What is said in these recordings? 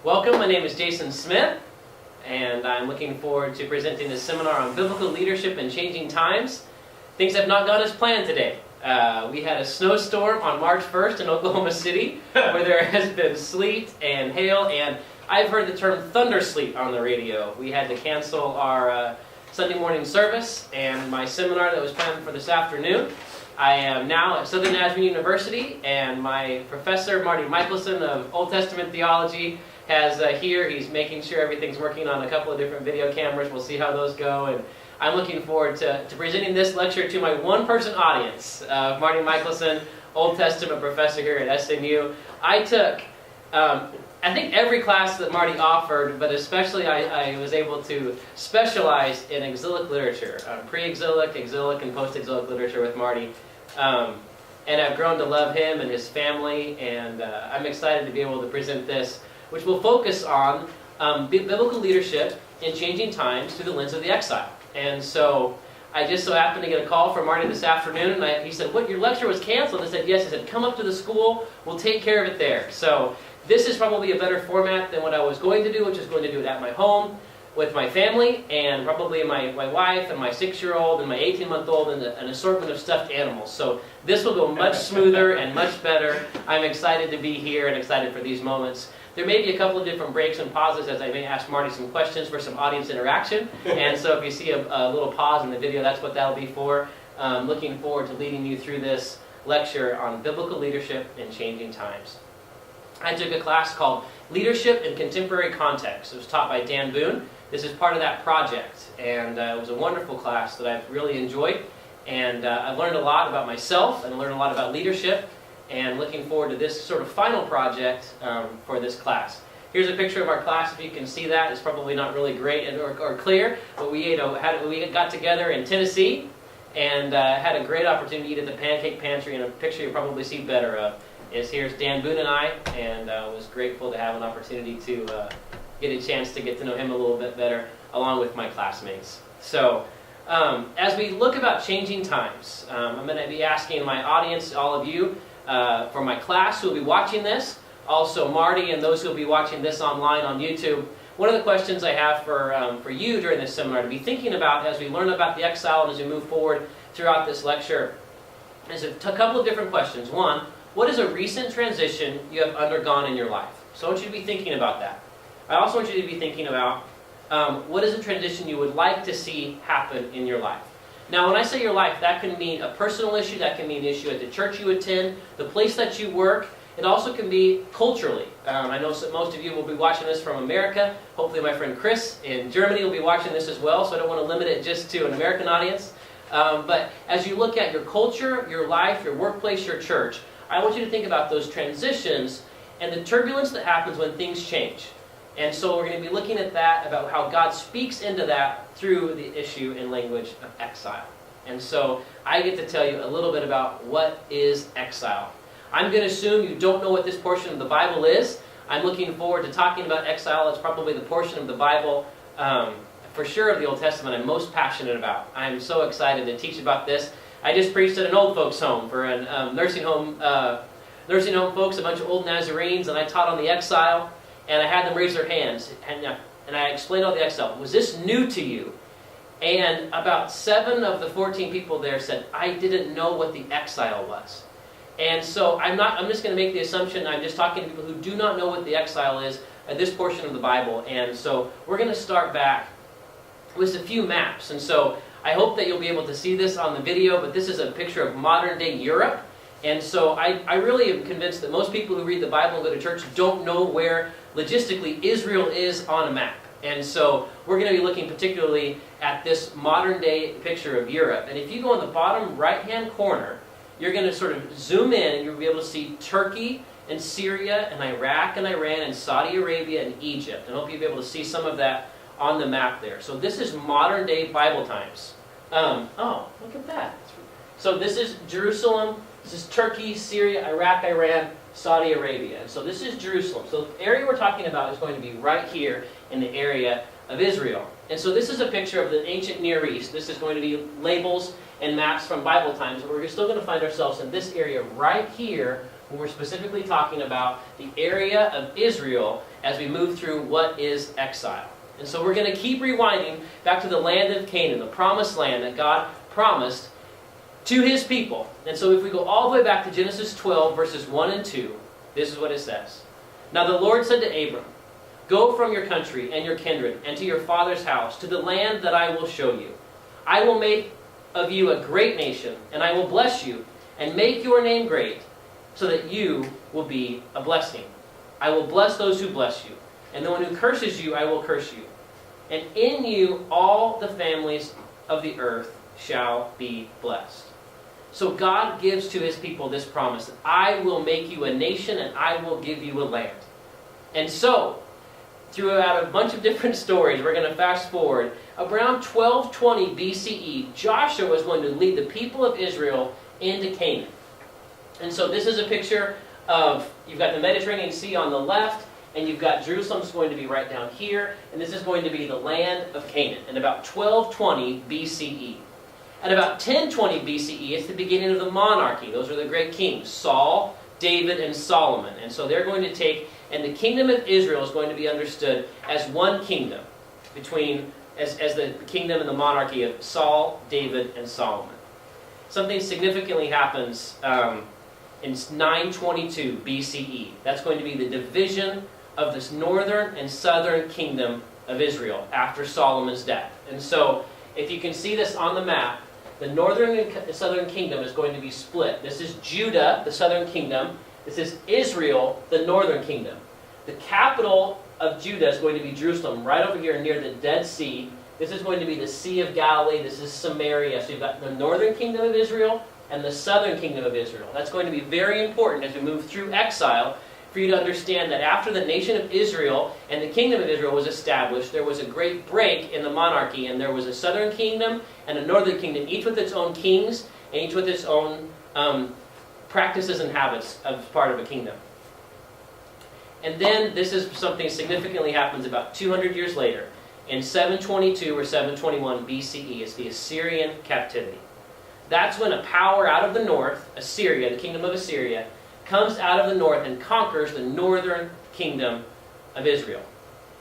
Welcome, my name is Jason Smith, and I'm looking forward to presenting this seminar on biblical leadership in changing times. Things have not gone as planned today. We had a snowstorm on March 1st in Oklahoma City, where there has been sleet and hail, and I've heard the term thundersleet on the radio. We had to cancel our Sunday morning service and my seminar that was planned for this afternoon. I am now at Southern Nazarene University, and my professor, Marty Michelson of Old Testament Theology, has here. He's making sure everything's working on a couple of different video cameras. We'll see how those go, and I'm looking forward to presenting this lecture to my one-person audience. Marty Michelson, Old Testament professor here at SNU. I took, I think, every class that Marty offered, but especially I was able to specialize in exilic literature, pre-exilic, exilic, and post-exilic literature with Marty. And I've grown to love him and his family, and I'm excited to be able to present this, which will focus on biblical leadership in changing times through the lens of the exile. And so I just so happened to get a call from Marty this afternoon, and he said, "What, your lecture was canceled?" I said, "Yes." He said, "Come up to the school, we'll take care of it there." So this is probably a better format than what I was going to do, which is going to do it at my home with my family, and probably my wife and my 6-year-old and my 18-month-old and an assortment of stuffed animals. So this will go much smoother and much better. I'm excited to be here and excited for these moments. There may be a couple of different breaks and pauses as I may ask Marty some questions for some audience interaction. And so if you see a little pause in the video, that's what that'll be for. Looking forward to leading you through this lecture on biblical leadership in changing times. I took a class called Leadership in Contemporary Context. It was taught by Boone. This is part of that project, and it was a wonderful class that I've really enjoyed. And I've learned a lot about myself, and learned a lot about leadership, and looking forward to this sort of final project for this class. Here's a picture of our class. If you can see that, it's probably not really great or clear, but we got together in Tennessee and had a great opportunity to eat at the Pancake Pantry, and a picture you'll probably see better of is here's Boone and I, and was grateful to have an opportunity to get a chance to get to know him a little bit better along with my classmates. So as we look about changing times, I'm going to be asking my audience, all of you, for my class who will be watching this, also Marty and those who will be watching this online on YouTube. One of the questions I have for you during this seminar to be thinking about as we learn about the exile and as we move forward throughout this lecture is a couple of different questions. One, what is a recent transition you have undergone in your life? So I want you to be thinking about that. I also want you to be thinking about what is a transition you would like to see happen in your life. Now, when I say your life, that can mean a personal issue, that can mean an issue at the church you attend, the place that you work. It also can be culturally. I know most of you will be watching this from America. Hopefully my friend Chris in Germany will be watching this as well, so I don't want to limit it just to an American audience. But as you look at your culture, your life, your workplace, your church, I want you to think about those transitions and the turbulence that happens when things change. And so we're going to be looking at that, about how God speaks into that through the issue and language of exile. And so I get to tell you a little bit about what is exile. I'm going to assume you don't know what this portion of the Bible is. I'm looking forward to talking about exile. It's probably the portion of the Bible, for sure of the Old Testament, I'm most passionate about. I'm so excited to teach about this. I just preached at an old folks home for a nursing home folks, a bunch of old Nazarenes, and I taught on the exile. And I had them raise their hands, and I explained all the exile. Was this new to you? And about 7 of the 14 people there said, I didn't know what the exile was. And so I'm just going to make the assumption, I'm just talking to people who do not know what the exile is at this portion of the Bible. And so we're going to start back with a few maps. And so I hope that you'll be able to see this on the video, but this is a picture of modern-day Europe. And so I really am convinced that most people who read the Bible and go to church don't know where, logistically, Israel is on a map. And so we're going to be looking particularly at this modern-day picture of Europe. And if you go in the bottom right-hand corner, you're going to sort of zoom in and you'll be able to see Turkey and Syria and Iraq and Iran and Saudi Arabia and Egypt. And I hope you'll be able to see some of that on the map there. So this is modern-day Bible times. Oh, look at that. So this is Jerusalem. This is Turkey, Syria, Iraq, Iran, Saudi Arabia. And so this is Jerusalem. So the area we're talking about is going to be right here in the area of Israel. And so this is a picture of the ancient Near East. This is going to be labels and maps from Bible times. But we're still going to find ourselves in this area right here when we're specifically talking about the area of Israel as we move through what is exile. And so we're going to keep rewinding back to the land of Canaan, the promised land that God promised to his people. And so if we go all the way back to Genesis 12, verses 1 and 2, this is what it says. Now the Lord said to Abram, "Go from your country and your kindred and to your father's house, to the land that I will show you. I will make of you a great nation, and I will bless you, and make your name great, so that you will be a blessing. I will bless those who bless you, and the one who curses you I will curse you. And in you all the families of the earth shall be blessed." So God gives to his people this promise, that I will make you a nation and I will give you a land. And so, throughout a bunch of different stories, we're going to fast forward. Around 1220 BCE, Joshua was going to lead the people of Israel into Canaan. And so this is a picture of, you've got the Mediterranean Sea on the left, and you've got Jerusalem's going to be right down here, and this is going to be the land of Canaan in about 1220 BCE. At about 1020 BCE, it's the beginning of the monarchy. Those are the great kings, Saul, David, and Solomon. And so they're going to take, and the kingdom of Israel is going to be understood as one kingdom, as the kingdom and the monarchy of Saul, David, and Solomon. Something significantly happens in 922 BCE. That's going to be the division of this northern and southern kingdom of Israel after Solomon's death. And so, if you can see this on the map, the northern and southern kingdom is going to be split. This is Judah, the southern kingdom. This is Israel, the northern kingdom. The capital of Judah is going to be Jerusalem, right over here near the Dead Sea. This is going to be the Sea of Galilee. This is Samaria. So you've got the northern kingdom of Israel and the southern kingdom of Israel. That's going to be very important as we move through exile, for you to understand that after the nation of Israel and the kingdom of Israel was established, there was a great break in the monarchy, and there was a southern kingdom and a northern kingdom, each with its own kings and each with its own practices and habits as part of a kingdom. And then this is something significantly happens about 200 years later. In 722 or 721 BCE, it's the Assyrian captivity. That's when a power out of the north, Assyria, the kingdom of Assyria, comes out of the north and conquers the northern kingdom of Israel.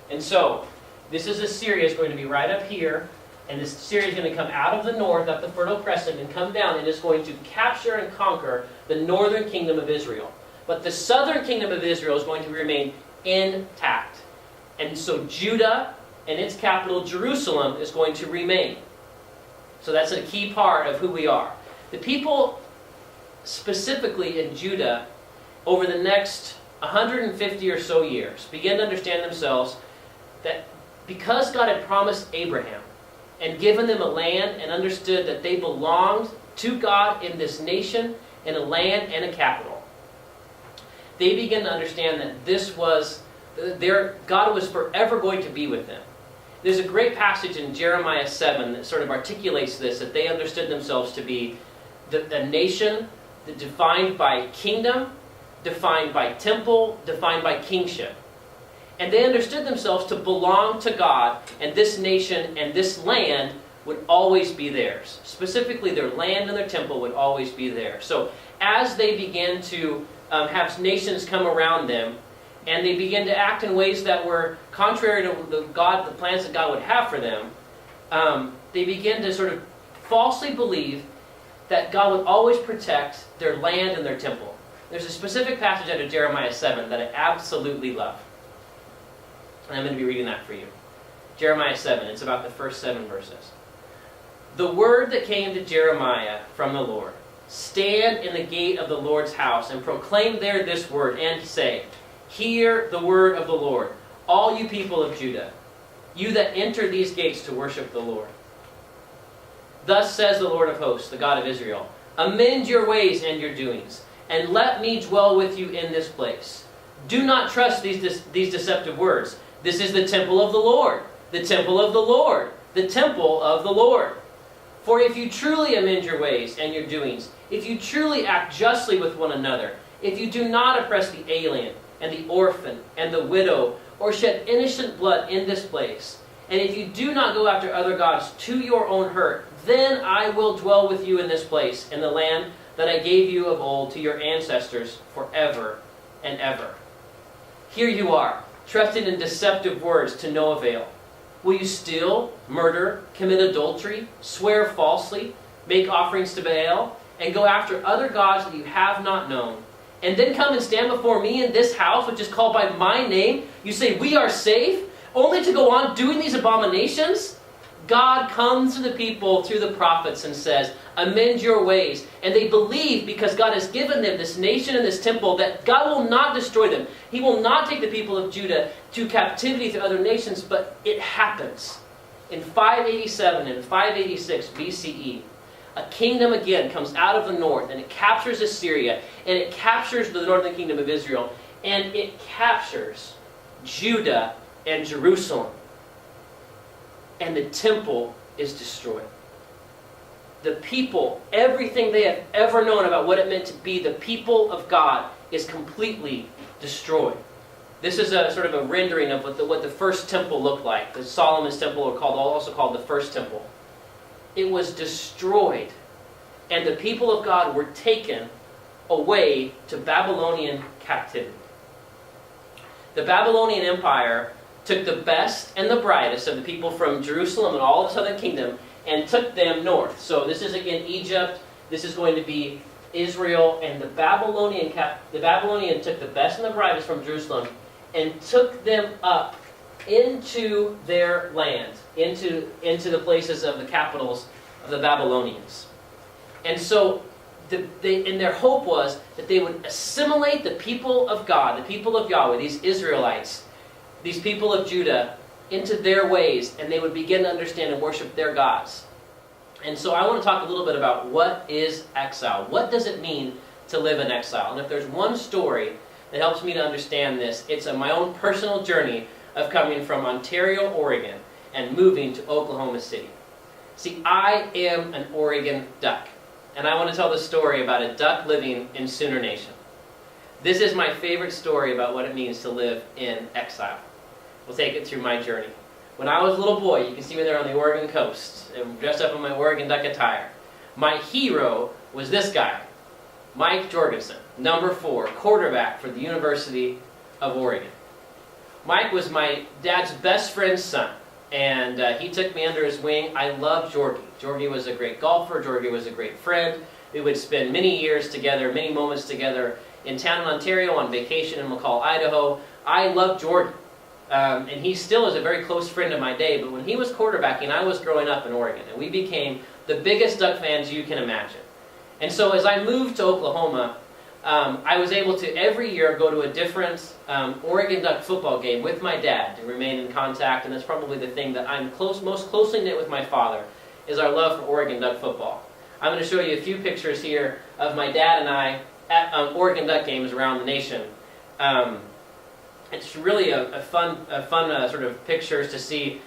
And so, this is Assyria is going to be right up here, and this Assyria is going to come out of the north, up the Fertile Crescent, and come down, and is going to capture and conquer the northern kingdom of Israel. But the southern kingdom of Israel is going to remain intact. And so Judah and its capital, Jerusalem, is going to remain. So that's a key part of who we are. The people, specifically in Judah, over the next 150 or so years, begin to understand themselves that because God had promised Abraham and given them a land and understood that they belonged to God in this nation, in a land and a capital, they began to understand that this was God was forever going to be with them. There's a great passage in Jeremiah 7 that sort of articulates this, that they understood themselves to be a nation defined by kingdom, defined by temple, defined by kingship. And they understood themselves to belong to God, and this nation and this land would always be theirs. Specifically, their land and their temple would always be theirs. So as they began to have nations come around them, and they began to act in ways that were contrary to the plans that God would have for them, they began to sort of falsely believe that God would always protect their land and their temple. There's a specific passage out of Jeremiah 7 that I absolutely love. And I'm going to be reading that for you. Jeremiah 7, it's about the first 7 verses. "The word that came to Jeremiah from the Lord, stand in the gate of the Lord's house and proclaim there this word and say, hear the word of the Lord, all you people of Judah, you that enter these gates to worship the Lord. Thus says the Lord of hosts, the God of Israel, amend your ways and your doings, and let me dwell with you in this place. Do not trust these deceptive words. This is the temple of the Lord, the temple of the Lord, the temple of the Lord. For if you truly amend your ways and your doings, if you truly act justly with one another, if you do not oppress the alien and the orphan and the widow, or shed innocent blood in this place, and if you do not go after other gods to your own hurt, then I will dwell with you in this place, in the land that I gave you of old to your ancestors forever and ever." Here you are. trusting in deceptive words to no avail? Will you steal, murder, commit adultery, swear falsely, make offerings to Baal, and go after other gods that you have not known, and then come and stand before me in this house, which is called by my name? You say, we are safe, only to go on doing these abominations? God comes to the people through the prophets and says, amend your ways. And they believe, because God has given them this nation and this temple, that God will not destroy them. He will not take the people of Judah to captivity to other nations, but it happens. In 587 and 586 BCE, a kingdom again comes out of the north, and it captures Assyria, and it captures the northern kingdom of Israel, and it captures Judah and Jerusalem. And the temple is destroyed. The people, everything they have ever known about what it meant to be the people of God, is completely destroyed. This is a sort of a rendering of what the first temple looked like. The Solomon's temple, also called the first temple. It was destroyed, and the people of God were taken away to Babylonian captivity. The Babylonian Empire took the best and the brightest of the people from Jerusalem and all of the southern kingdom and took them north. So this is again Egypt. This is going to be Israel, and the Babylonian took the best and the brightest from Jerusalem and took them up into their land, into the places of the capitals of the Babylonians. And so their hope was that they would assimilate the people of God, the people of Yahweh, these Israelites, these people of Judah, into their ways, and they would begin to understand and worship their gods. And so I want to talk a little bit about what is exile. What does it mean to live in exile? And if there's one story that helps me to understand this, it's my own personal journey of coming from Ontario, Oregon, and moving to Oklahoma City. See, I am an Oregon duck, and I want to tell the story about a duck living in Sooner Nation. This is my favorite story about what it means to live in exile. We'll take it through my journey. When I was a little boy, you can see me there on the Oregon coast, dressed up in my Oregon duck attire. My hero was this guy, Mike Jorgensen, number 4, quarterback for the University of Oregon. Mike was my dad's best friend's son, and he took me under his wing. I loved Jorgie. Jorgie was a great golfer. Jorgie was a great friend. We would spend many years together, many moments together in town in Ontario, on vacation in McCall, Idaho. I loved Jorgie. And he still is a very close friend of my day, but when he was quarterbacking, I was growing up in Oregon, and we became the biggest Duck fans you can imagine. And so as I moved to Oklahoma, I was able to every year go to a different Oregon Duck football game with my dad to remain in contact, and that's probably the thing that I'm most closely knit with my father, is our love for Oregon Duck football. I'm going to show you a few pictures here of my dad and I at Oregon Duck games around the nation. It's really a fun sort of pictures to see.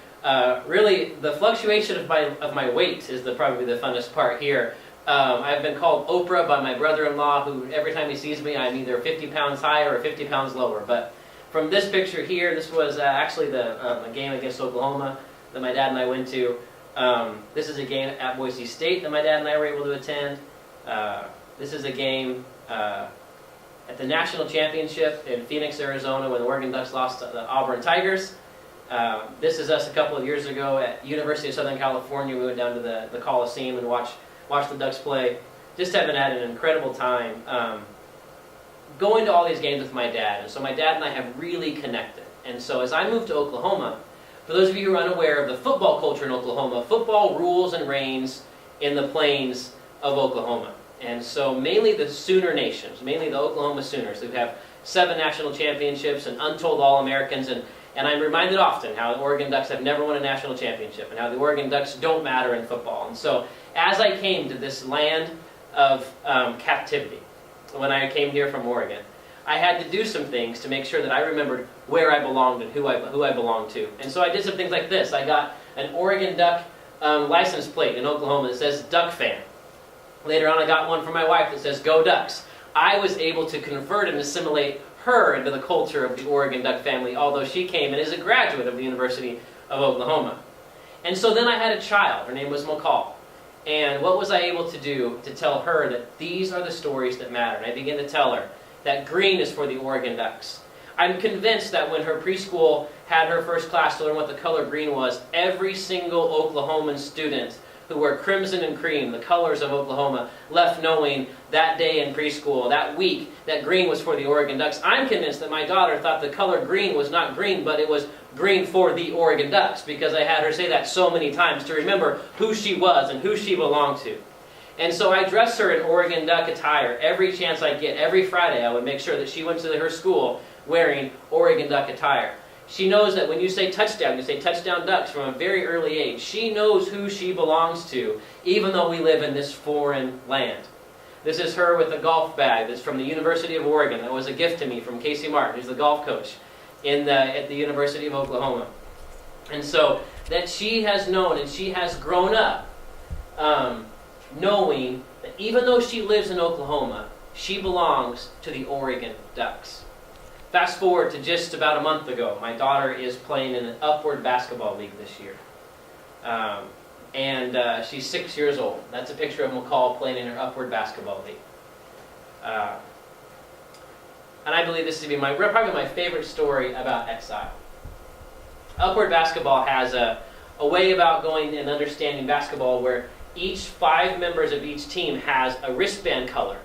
Really, the fluctuation of my weight is probably the funnest part here. I've been called Oprah by my brother-in-law, who every time he sees me, I'm either 50 pounds higher or 50 pounds lower. But from this picture here, this was actually a game against Oklahoma that my dad and I went to. This is a game at Boise State that my dad and I were able to attend. This is a game at the National Championship in Phoenix, Arizona, when the Oregon Ducks lost to the Auburn Tigers. This is us a couple of years ago at University of Southern California. We went down to the Coliseum and watched the Ducks play. Just having had an incredible time going to all these games with my dad. And so my dad and I have really connected. And so as I moved to Oklahoma, for those of you who are unaware of the football culture in Oklahoma, football rules and reigns in the plains of Oklahoma. And so mainly the Sooner Nations, mainly the Oklahoma Sooners, who have 7 national championships and untold All-Americans. And I'm reminded often how the Oregon Ducks have never won a national championship and how the Oregon Ducks don't matter in football. And so as I came to this land of captivity, when I came here from Oregon, I had to do some things to make sure that I remembered where I belonged and who I belonged to. And so I did some things like this. I got an Oregon Duck license plate in Oklahoma that says Duck Fan. Later on, I got one for my wife that says Go Ducks. I was able to convert and assimilate her into the culture of the Oregon Duck family, although she came and is a graduate of the University of Oklahoma. And so then I had a child. Her name was McCall. And what was I able to do to tell her that these are the stories that matter? And I began to tell her that green is for the Oregon Ducks. I'm convinced that when her preschool had her first class to learn what the color green was, every single Oklahoman student who wore crimson and cream, the colors of Oklahoma, left knowing that day in preschool, that week, that green was for the Oregon Ducks. I'm convinced that my daughter thought the color green was not green, but it was green for the Oregon Ducks, because I had her say that so many times to remember who she was and who she belonged to. And so I dressed her in Oregon Duck attire every chance I get. Every Friday I would make sure that she went to her school wearing Oregon Duck attire. She knows that when you say touchdown, you say touchdown Ducks from a very early age. She knows who she belongs to, even though we live in this foreign land. This is her with a golf bag that's from the University of Oregon. That was a gift to me from Casey Martin, who's the golf coach at the University of Oklahoma. And so that she has known and she has grown up knowing that even though she lives in Oklahoma, she belongs to the Oregon Ducks. Fast forward to just about a month ago, my daughter is playing in an Upward basketball league this year. And she's 6 years old. That's a picture of McCall playing in her Upward basketball league. And I believe this to be probably my favorite story about exile. Upward basketball has a way about going and understanding basketball where each 5 members of each team has a wristband color.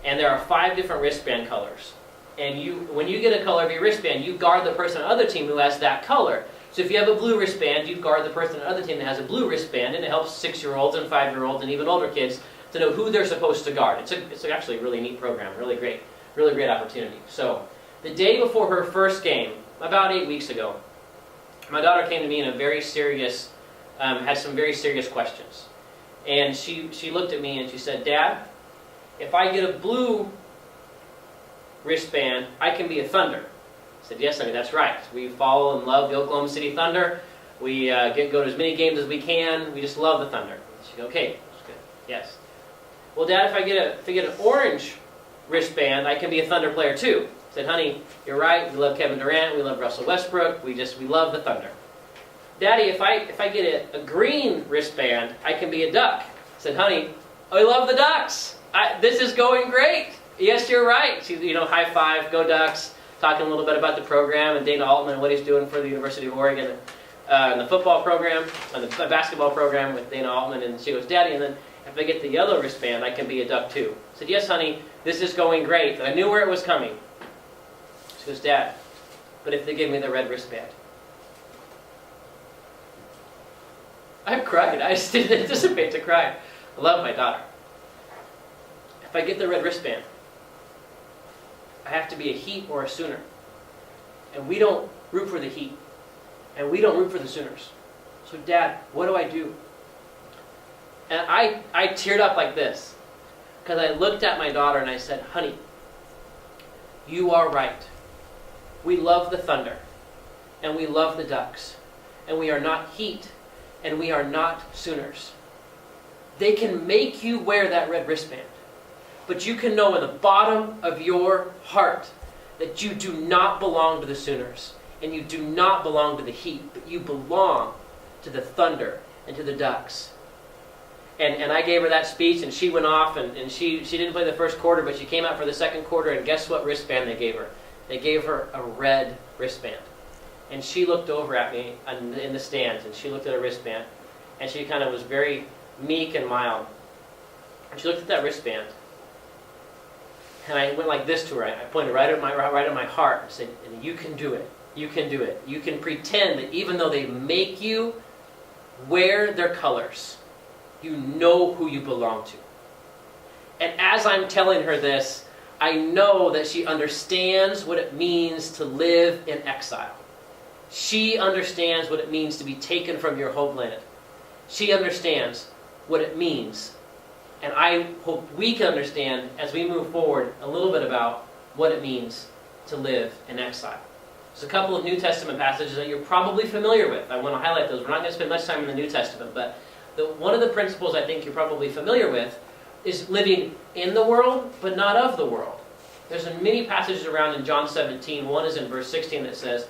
And there are 5 different wristband colors. And when you get a color of your wristband, you guard the person on the other team who has that color. So if you have a blue wristband, you guard the person on the other team that has a blue wristband, and it helps 6-year-olds and 5-year-olds and even older kids to know who they're supposed to guard. It's actually a really neat program, really great opportunity. So the day before her first game, about 8 weeks ago, my daughter came to me in a very serious, had some very serious questions. And she looked at me and she said, "Dad, if I get a blue wristband, I can be a Thunder." I said, "Yes, honey, that's right. We follow and love the Oklahoma City Thunder. We go to as many games as we can. We just love the Thunder." She goes, "Okay, that's good. Yes." "Well, Dad, if I get an orange wristband, I can be a Thunder player too." I said, "Honey, you're right. We love Kevin Durant. We love Russell Westbrook. We love the Thunder." "Daddy, if I get a green wristband, I can be a Duck." I said, "Honey, I love the Ducks. This is going great. Yes, you're right." She, high five, go Ducks, talking a little bit about the program and Dana Altman and what he's doing for the University of Oregon and the football program and the basketball program with Dana Altman. And she goes, "Daddy, and then if I get the yellow wristband, I can be a Duck too." I said, "Yes, honey, this is going great." I knew where it was coming. She goes, "Dad, but if they give me the red wristband?" I cried. I just didn't anticipate to cry. I love my daughter. If I get the red wristband, I have to be a Heat or a Sooner. And we don't root for the Heat. And we don't root for the Sooners. So, Dad, what do I do? And I teared up like this. Because I looked at my daughter and I said, "Honey, you are right. We love the Thunder. And we love the Ducks. And we are not Heat. And we are not Sooners. They can make you wear that red wristband. But you can know in the bottom of your heart that you do not belong to the Sooners. And you do not belong to the Heat. But you belong to the Thunder and to the Ducks." And I gave her that speech, and she went off, and she didn't play the first quarter, but she came out for the second quarter, and guess what wristband they gave her? They gave her a red wristband. And she looked over at me in the stands, and she looked at her wristband, and she kind of was very meek and mild. And she looked at that wristband, and I went like this to her. I pointed right at my heart and said, "You can do it. You can do it. You can pretend that even though they make you wear their colors, you know who you belong to." And as I'm telling her this, I know that she understands what it means to live in exile. She understands what it means to be taken from your homeland. She understands what it means. And I hope we can understand, as we move forward, a little bit about what it means to live in exile. There's a couple of New Testament passages that you're probably familiar with. I want to highlight those. We're not going to spend much time in the New Testament, but one of the principles I think you're probably familiar with is living in the world, but not of the world. There's many passages around in John 17. One is in verse 16 that says,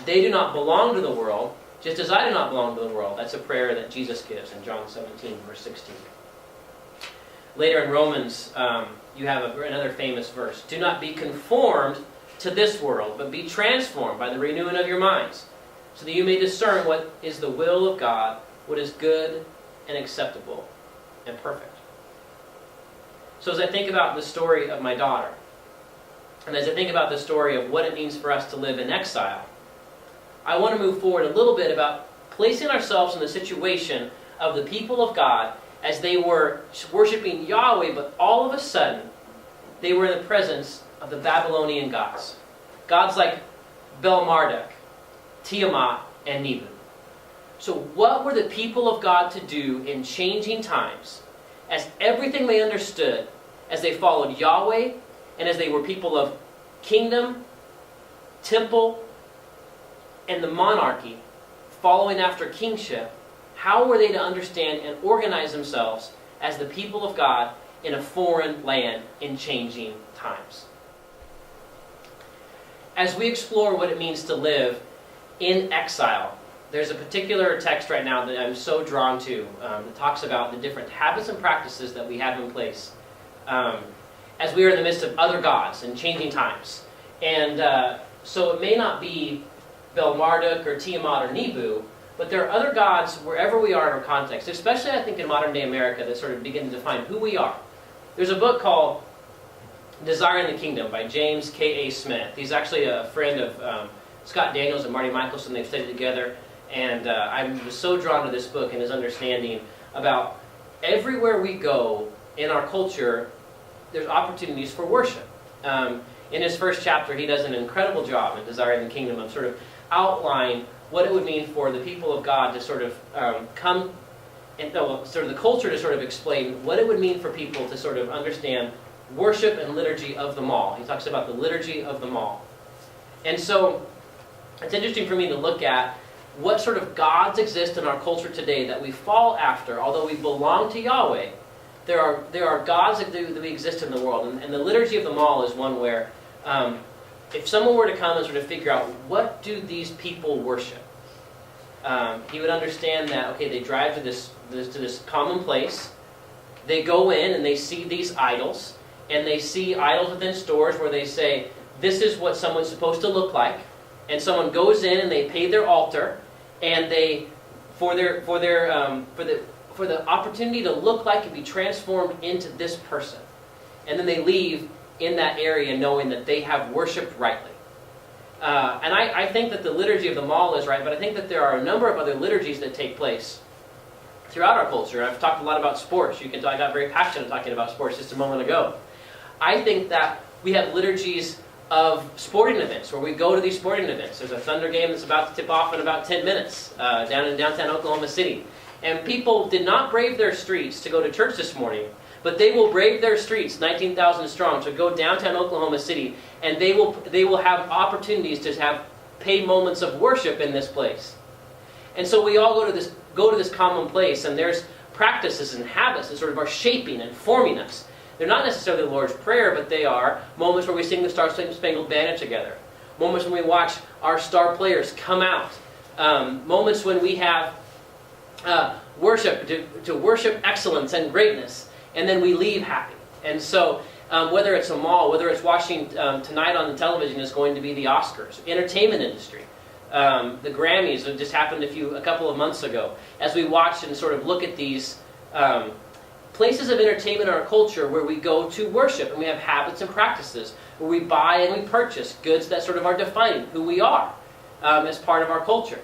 "They do not belong to the world, just as I do not belong to the world." That's a prayer that Jesus gives in John 17, verse 16. Later in Romans, you have another famous verse. "Do not be conformed to this world, but be transformed by the renewing of your minds, so that you may discern what is the will of God, what is good and acceptable and perfect. So as I think about the story of my daughter, and as I think about the story of what it means for us to live in exile, I want to move forward a little bit about placing ourselves in the situation of the people of God as they were worshiping Yahweh, but all of a sudden, they were in the presence of the Babylonian gods. Gods like Bel-Marduk, Tiamat, and Nebu. So what were the people of God to do in changing times, as everything they understood, as they followed Yahweh, and as they were people of kingdom, temple, and the monarchy, following after kingship? How were they to understand and organize themselves as the people of God in a foreign land in changing times? As we explore what it means to live in exile, there's a particular text right now that I'm so drawn to that talks about the different habits and practices that we have in place as we are in the midst of other gods and changing times. And so it may not be Bel-Marduk or Tiamat or Nebu, but there are other gods wherever we are in our context, especially I think in modern day America, that sort of begin to define who we are. There's a book called Nazarene the Kingdom by James K.A. Smith. He's actually a friend of Scott Daniels and Marty Michelson. They've studied together, and I was so drawn to this book and his understanding about everywhere we go in our culture, there's opportunities for worship. In his first chapter, he does an incredible job in Desiring the Kingdom of sort of outlining what it would mean for the people of God to sort of come, and sort of the culture to sort of explain what it would mean for people to sort of understand worship and liturgy of the mall. He talks about the liturgy of the mall. And so it's interesting for me to look at what sort of gods exist in our culture today that we fall after. Although we belong to Yahweh, there are gods that we exist in the world. And the liturgy of the mall is one where if someone were to come and sort of figure out what do these people worship, he would understand that, okay, they drive to this common place, they go in and they see these idols, and they see idols within stores where they say, this is what someone's supposed to look like, and someone goes in and they pay their altar, and they, for the opportunity to look like and be transformed into this person, and then they leave in that area knowing that they have worshipped rightly. And I think that the liturgy of the mall is right, but I think that there are a number of other liturgies that take place throughout our culture. I've talked a lot about sports. I got very passionate talking about sports just a moment ago. I think that we have liturgies of sporting events where we go to these sporting events. There's a Thunder game that's about to tip off in about 10 minutes down in downtown Oklahoma City. And people did not brave their streets to go to church this morning, but they will brave their streets, 19,000 strong, to go downtown Oklahoma City, and they will have opportunities to pay moments of worship in this place. And so we all go to this common place, and there's practices and habits that sort of are shaping and forming us. They're not necessarily the Lord's Prayer, but they are moments where we sing the Star Spangled Banner together, moments when we watch our star players come out, moments when we have worship to worship excellence and greatness, and then we leave happy. And so whether it's a mall, whether it's watching tonight on the television is going to be the Oscars, entertainment industry, the Grammys that just happened a couple of months ago, as we watch and sort of look at these places of entertainment in our culture where we go to worship, and we have habits and practices where we buy and we purchase goods that sort of are defining who we are as part of our culture.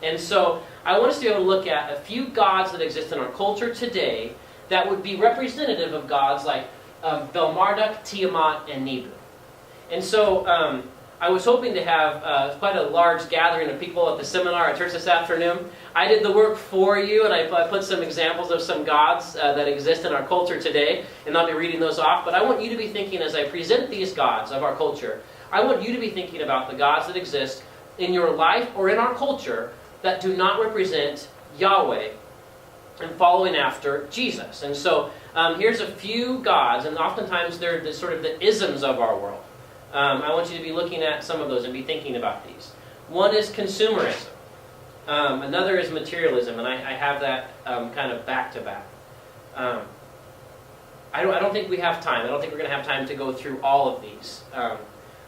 And so I want us to be able to look at a few gods that exist in our culture today that would be representative of gods like Bel-Marduk, Tiamat, and Nebu. And so I was hoping to have quite a large gathering of people at the seminar at church this afternoon. I did the work for you, and I put some examples of some gods that exist in our culture today, and I'll be reading those off. But I want you to be thinking, as I present these gods of our culture, I want you to be thinking about the gods that exist in your life or in our culture that do not represent Yahweh and following after Jesus. And so here's a few gods, and oftentimes they're sort of the isms of our world. I want you to be looking at some of those and be thinking about these. One is consumerism. Another is materialism, and I have that kind of back to back. I don't think we have time. I don't think we're going to have time to go through all of these.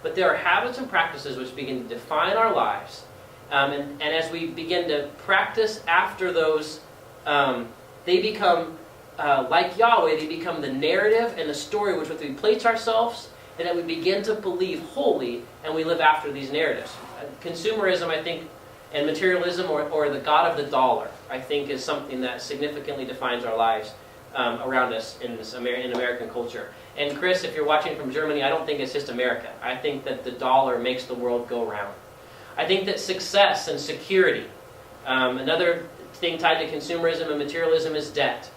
but there are habits and practices which begin to define our lives. And as we begin to practice after those, they become, like Yahweh, they become the narrative and the story which we place ourselves, and that we begin to believe wholly, and we live after these narratives. Consumerism, I think, and materialism, or the God of the dollar, I think, is something that significantly defines our lives around us in American culture. And Chris, if you're watching from Germany, I don't think it's just America. I think that the dollar makes the world go round. I think that success and security, another thing tied to consumerism and materialism, is debt.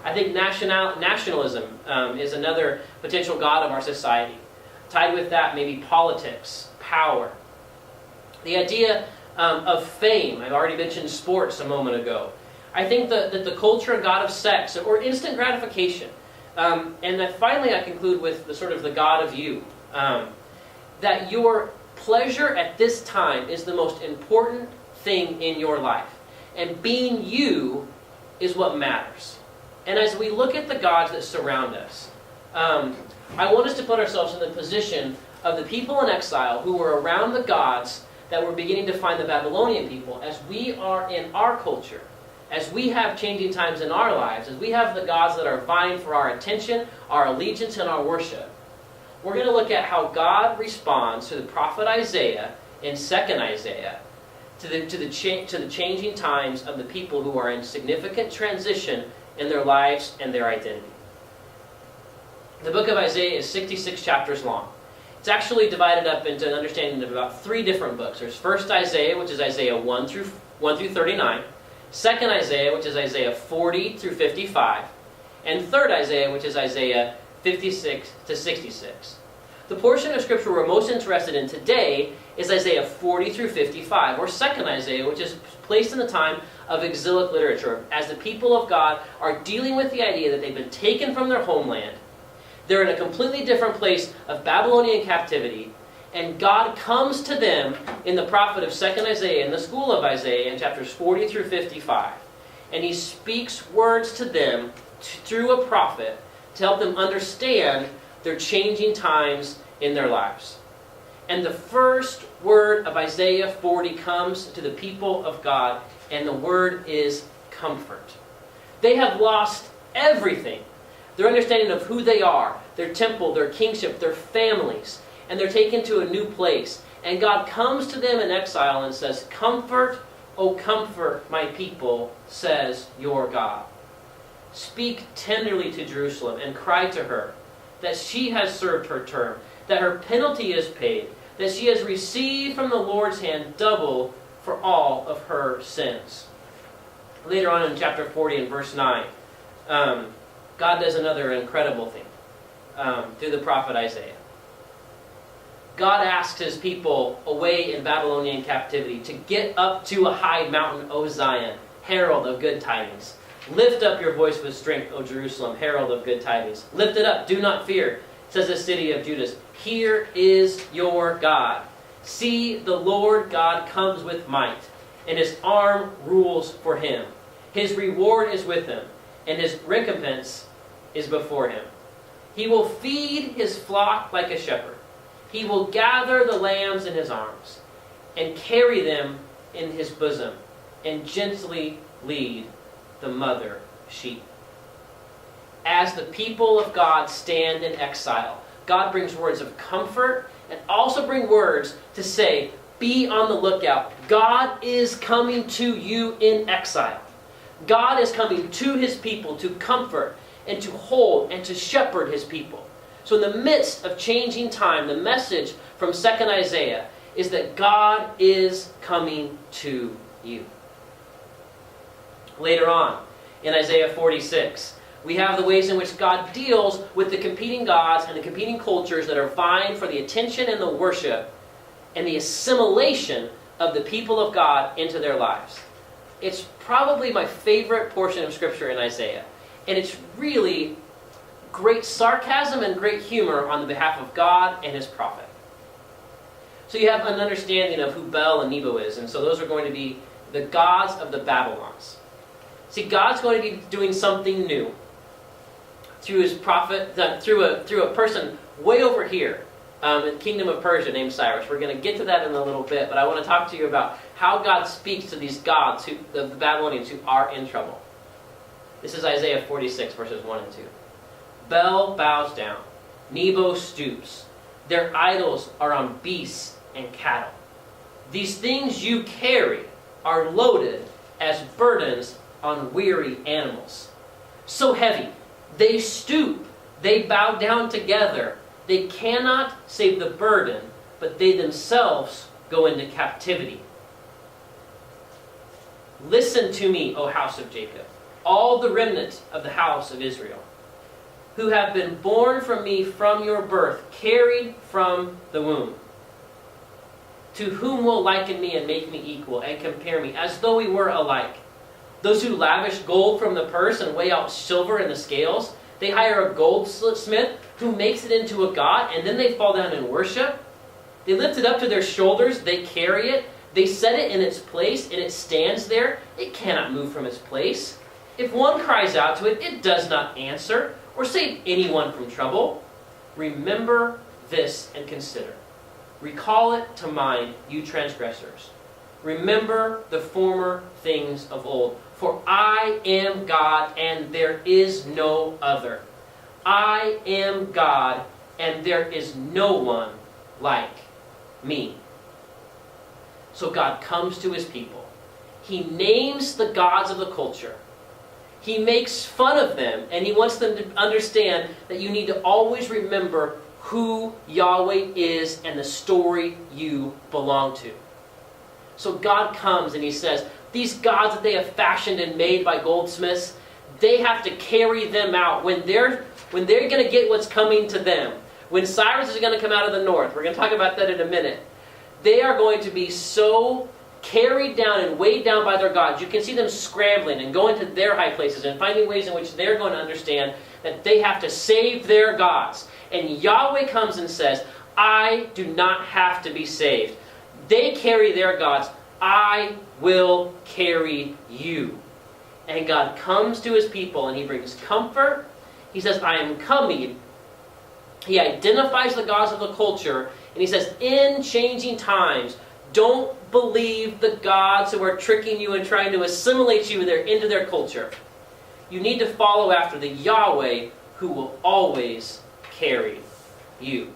I think nationalism is another potential god of our society. Tied with that, maybe politics, power. The idea of fame. I've already mentioned sports a moment ago. I think that the culture and god of sex, or instant gratification. And then finally I conclude with the god of you. That your pleasure at this time is the most important thing in your life. And being you is what matters. And as we look at the gods that surround us, I want us to put ourselves in the position of the people in exile who were around the gods that were beginning to find the Babylonian people. As we are in our culture, as we have changing times in our lives, as we have the gods that are vying for our attention, our allegiance, and our worship, we're going to look at how God responds to the prophet Isaiah in 2nd Isaiah, to the changing times of the people who are in significant transition in their lives and their identity. The book of Isaiah is 66 chapters long. It's actually divided up into an understanding of about 3 different books. There's 1st Isaiah, which is Isaiah 1 through 39. 2nd Isaiah, which is Isaiah 40 through 55. And 3rd Isaiah, which is Isaiah 56 to 66. The portion of Scripture we're most interested in today is Isaiah 40 through 55, or 2nd Isaiah, which is placed in the time of exilic literature, as the people of God are dealing with the idea that they've been taken from their homeland. They're in a completely different place of Babylonian captivity, and God comes to them in the prophet of 2nd Isaiah, in the school of Isaiah, in chapters 40 through 55. And he speaks words to them through a prophet to help them understand their changing times in their lives. And the first word of Isaiah 40 comes to the people of God, and the word is comfort. They have lost everything. Their understanding of who they are, their temple, their kingship, their families, and they're taken to a new place. And God comes to them in exile and says, "Comfort, O comfort my people, says your God. Speak tenderly to Jerusalem and cry to her that she has served her term, that her penalty is paid, that she has received from the Lord's hand double for all of her sins." Later on in chapter 40 and verse 9, God does another incredible thing through the prophet Isaiah. God asks his people away in Babylonian captivity to get up to a high mountain, O Zion, herald of good tidings. Lift up your voice with strength, O Jerusalem, herald of good tidings. Lift it up, do not fear, says the city of Judah. Here is your God. See, the Lord God comes with might, and his arm rules for him. His reward is with him, and his recompense is before him. He will feed his flock like a shepherd. He will gather the lambs in his arms, and carry them in his bosom, and gently lead the mother sheep. As the people of God stand in exile, God brings words of comfort and also bring words to say, be on the lookout. God is coming to you in exile. God is coming to his people to comfort and to hold and to shepherd his people. So in the midst of changing time, the message from 2nd Isaiah is that God is coming to you. Later on, in Isaiah 46, we have the ways in which God deals with the competing gods and the competing cultures that are vying for the attention and the worship and the assimilation of the people of God into their lives. It's probably my favorite portion of Scripture in Isaiah. And it's really great sarcasm and great humor on the behalf of God and his prophet. So you have an understanding of who Bel and Nebo is, and so those are going to be the gods of the Babylons. See, God's going to be doing something new through his prophet, through a person way over here, the kingdom of Persia named Cyrus. We're going to get to that in a little bit, but I want to talk to you about how God speaks to these gods, the Babylonians, who are in trouble. This is Isaiah 46, verses 1 and 2. Bel bows down, Nebo stoops. Their idols are on beasts and cattle. These things you carry are loaded as burdens on weary animals. So heavy, they stoop, they bow down together. They cannot save the burden, but they themselves go into captivity. Listen to me, O house of Jacob, all the remnant of the house of Israel, who have been born from me from your birth, carried from the womb. To whom will liken me and make me equal, and compare me, as though we were alike? Those who lavish gold from the purse and weigh out silver in the scales, they hire a goldsmith who makes it into a god, and then they fall down and worship. They lift it up to their shoulders, they carry it, they set it in its place, and it stands there. It cannot move from its place. If one cries out to it, it does not answer, or save anyone from trouble. Remember this and consider. Recall it to mind, you transgressors. Remember the former things of old. For I am God, and there is no other. I am God, and there is no one like me. So God comes to his people. He names the gods of the culture. He makes fun of them, and he wants them to understand that you need to always remember who Yahweh is and the story you belong to. So God comes and he says, these gods that they have fashioned and made by goldsmiths, they have to carry them out when they're going to get what's coming to them. When Cyrus is going to come out of the north, we're going to talk about that in a minute. They are going to be so carried down and weighed down by their gods. You can see them scrambling and going to their high places and finding ways in which they're going to understand that they have to save their gods. And Yahweh comes and says, I do not have to be saved. They carry their gods. I will carry you. And God comes to his people and he brings comfort. He says, I am coming. He identifies the gods of the culture. And he says, in changing times, don't believe the gods who are tricking you and trying to assimilate you into their culture. You need to follow after the Yahweh who will always carry you.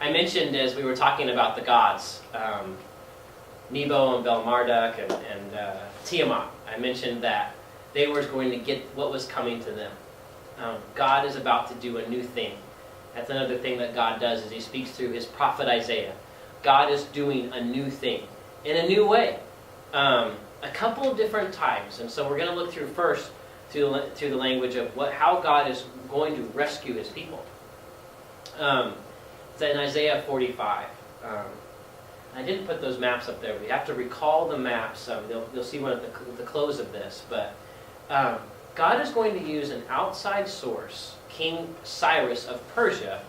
I mentioned as we were talking about the gods, Nebo and Bel-Marduk and Tiamat. I mentioned that they were going to get what was coming to them. God is about to do a new thing. That's another thing that God does is he speaks through his prophet Isaiah. God is doing a new thing in a new way. A couple of different times. And so we're going to look through first through the language of how God is going to rescue his people. It's in Isaiah 45. I didn't put those maps up there. We have to recall the maps. You'll see one at the close of this. But God is going to use an outside source, King Cyrus of Persia,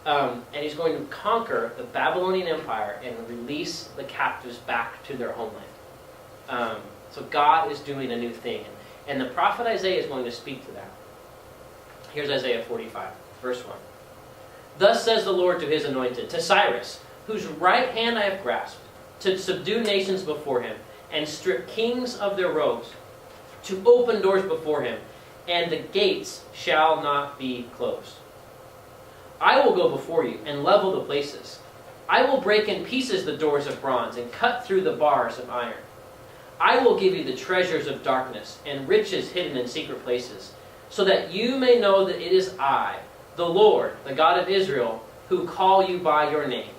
and he's going to conquer the Babylonian Empire and release the captives back to their homeland. So God is doing a new thing. And the prophet Isaiah is going to speak to that. Here's Isaiah 45, verse 1. Thus says the Lord to his anointed, to Cyrus, whose right hand I have grasped, to subdue nations before him, and strip kings of their robes, to open doors before him, and the gates shall not be closed. I will go before you and level the places. I will break in pieces the doors of bronze and cut through the bars of iron. I will give you the treasures of darkness and riches hidden in secret places, so that you may know that it is I, the Lord, the God of Israel, who call you by your name.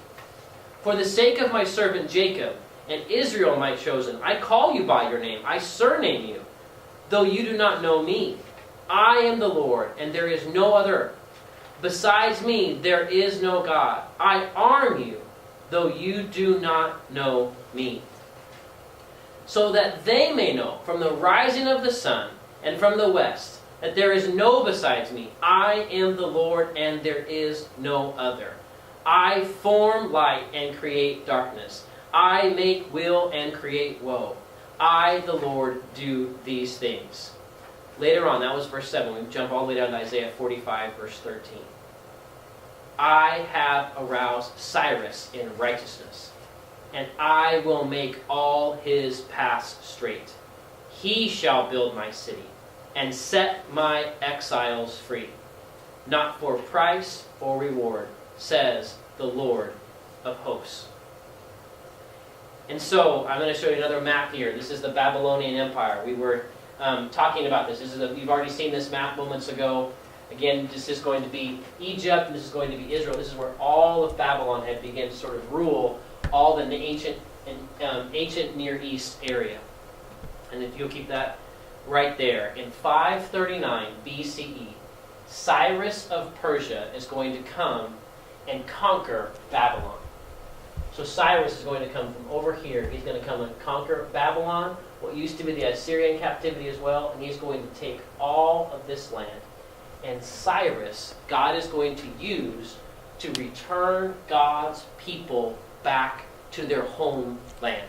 For the sake of my servant Jacob and Israel, my chosen, I call you by your name. I surname you, though you do not know me. I am the Lord, and there is no other. Besides me, there is no God. I arm you, though you do not know me. So that they may know from the rising of the sun and from the west that there is no besides me. I am the Lord, and there is no other. I form light and create darkness. I make weal and create woe. I, the Lord, do these things. Later on, that was verse 7. We jump all the way down to Isaiah 45, verse 13. I have aroused Cyrus in righteousness, and I will make all his paths straight. He shall build my city, and set my exiles free, not for price or reward, says the Lord of hosts. And so, I'm going to show you another map here. This is the Babylonian Empire. We were talking about this. You've already seen this map moments ago. Again, this is going to be Egypt, and this is going to be Israel. This is where all of Babylon had begun to sort of rule all the ancient Near East area. And if you'll keep that right there, in 539 BCE, Cyrus of Persia is going to come and conquer Babylon. So Cyrus is going to come from over here. He's going to come and conquer Babylon, what used to be the Assyrian captivity as well, and he's going to take all of this land. And Cyrus, God is going to use to return God's people back to their homeland.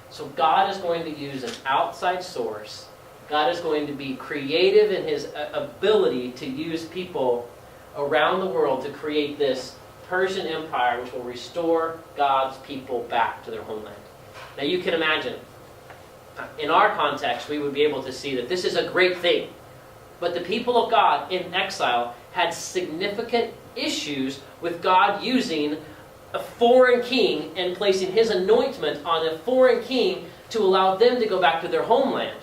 So God is going to use an outside source. God is going to be creative in his ability to use people around the world to create this Persian Empire, which will restore God's people back to their homeland. Now you can imagine, in our context, we would be able to see that this is a great thing. But the people of God in exile had significant issues with God using a foreign king and placing his anointment on a foreign king to allow them to go back to their homeland.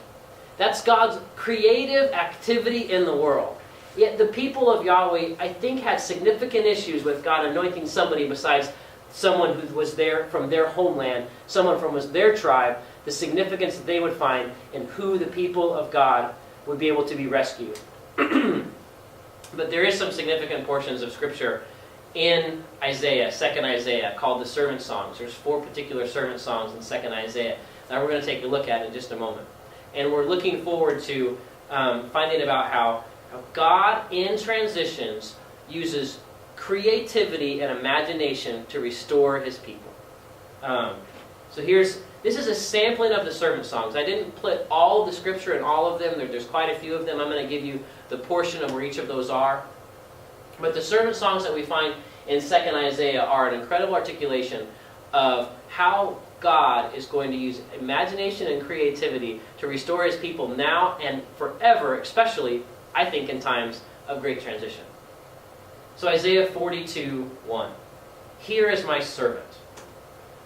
That's God's creative activity in the world. Yet the people of Yahweh, I think, had significant issues with God anointing somebody besides someone who was there from their homeland, someone from their tribe, the significance that they would find in who the people of God would be able to be rescued. But there is some significant portions of Scripture in Isaiah, 2nd Isaiah, called the servant songs. There's 4 particular servant songs in 2nd Isaiah that we're going to take a look at in just a moment. And we're looking forward to finding about how God, in transitions, uses creativity and imagination to restore his people. This is a sampling of the servant songs. I didn't put all the scripture in all of them. There's quite a few of them. I'm going to give you the portion of where each of those are. But the servant songs that we find in 2nd Isaiah are an incredible articulation of how God is going to use imagination and creativity to restore his people now and forever, especially, I think, in times of great transition. So Isaiah 42:1. Here is my servant,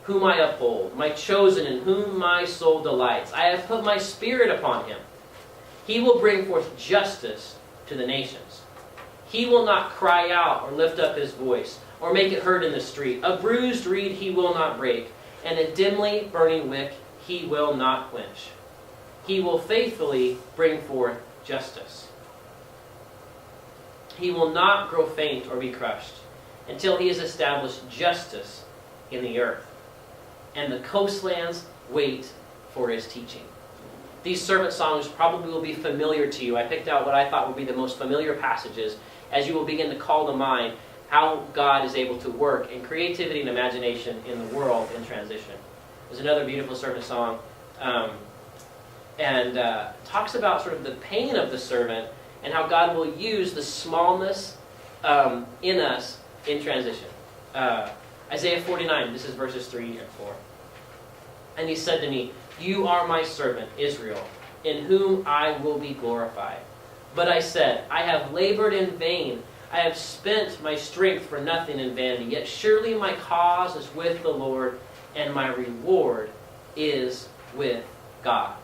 whom I uphold, my chosen in whom my soul delights. I have put my spirit upon him. He will bring forth justice to the nations. He will not cry out or lift up his voice or make it heard in the street. A bruised reed he will not break, and a dimly burning wick he will not quench. He will faithfully bring forth justice. He will not grow faint or be crushed until he has established justice in the earth, and the coastlands wait for his teaching. These servant songs probably will be familiar to you. I picked out what I thought would be the most familiar passages as you will begin to call to mind how God is able to work in creativity and imagination in the world in transition. There's another beautiful servant song and talks about sort of the pain of the servant and how God will use the smallness in us in transition. Isaiah 49, this is verses 3 and 4. And he said to me, "You are my servant, Israel, in whom I will be glorified." But I said, "I have labored in vain. I have spent my strength for nothing in vanity. Yet surely my cause is with the Lord, and my reward is with God."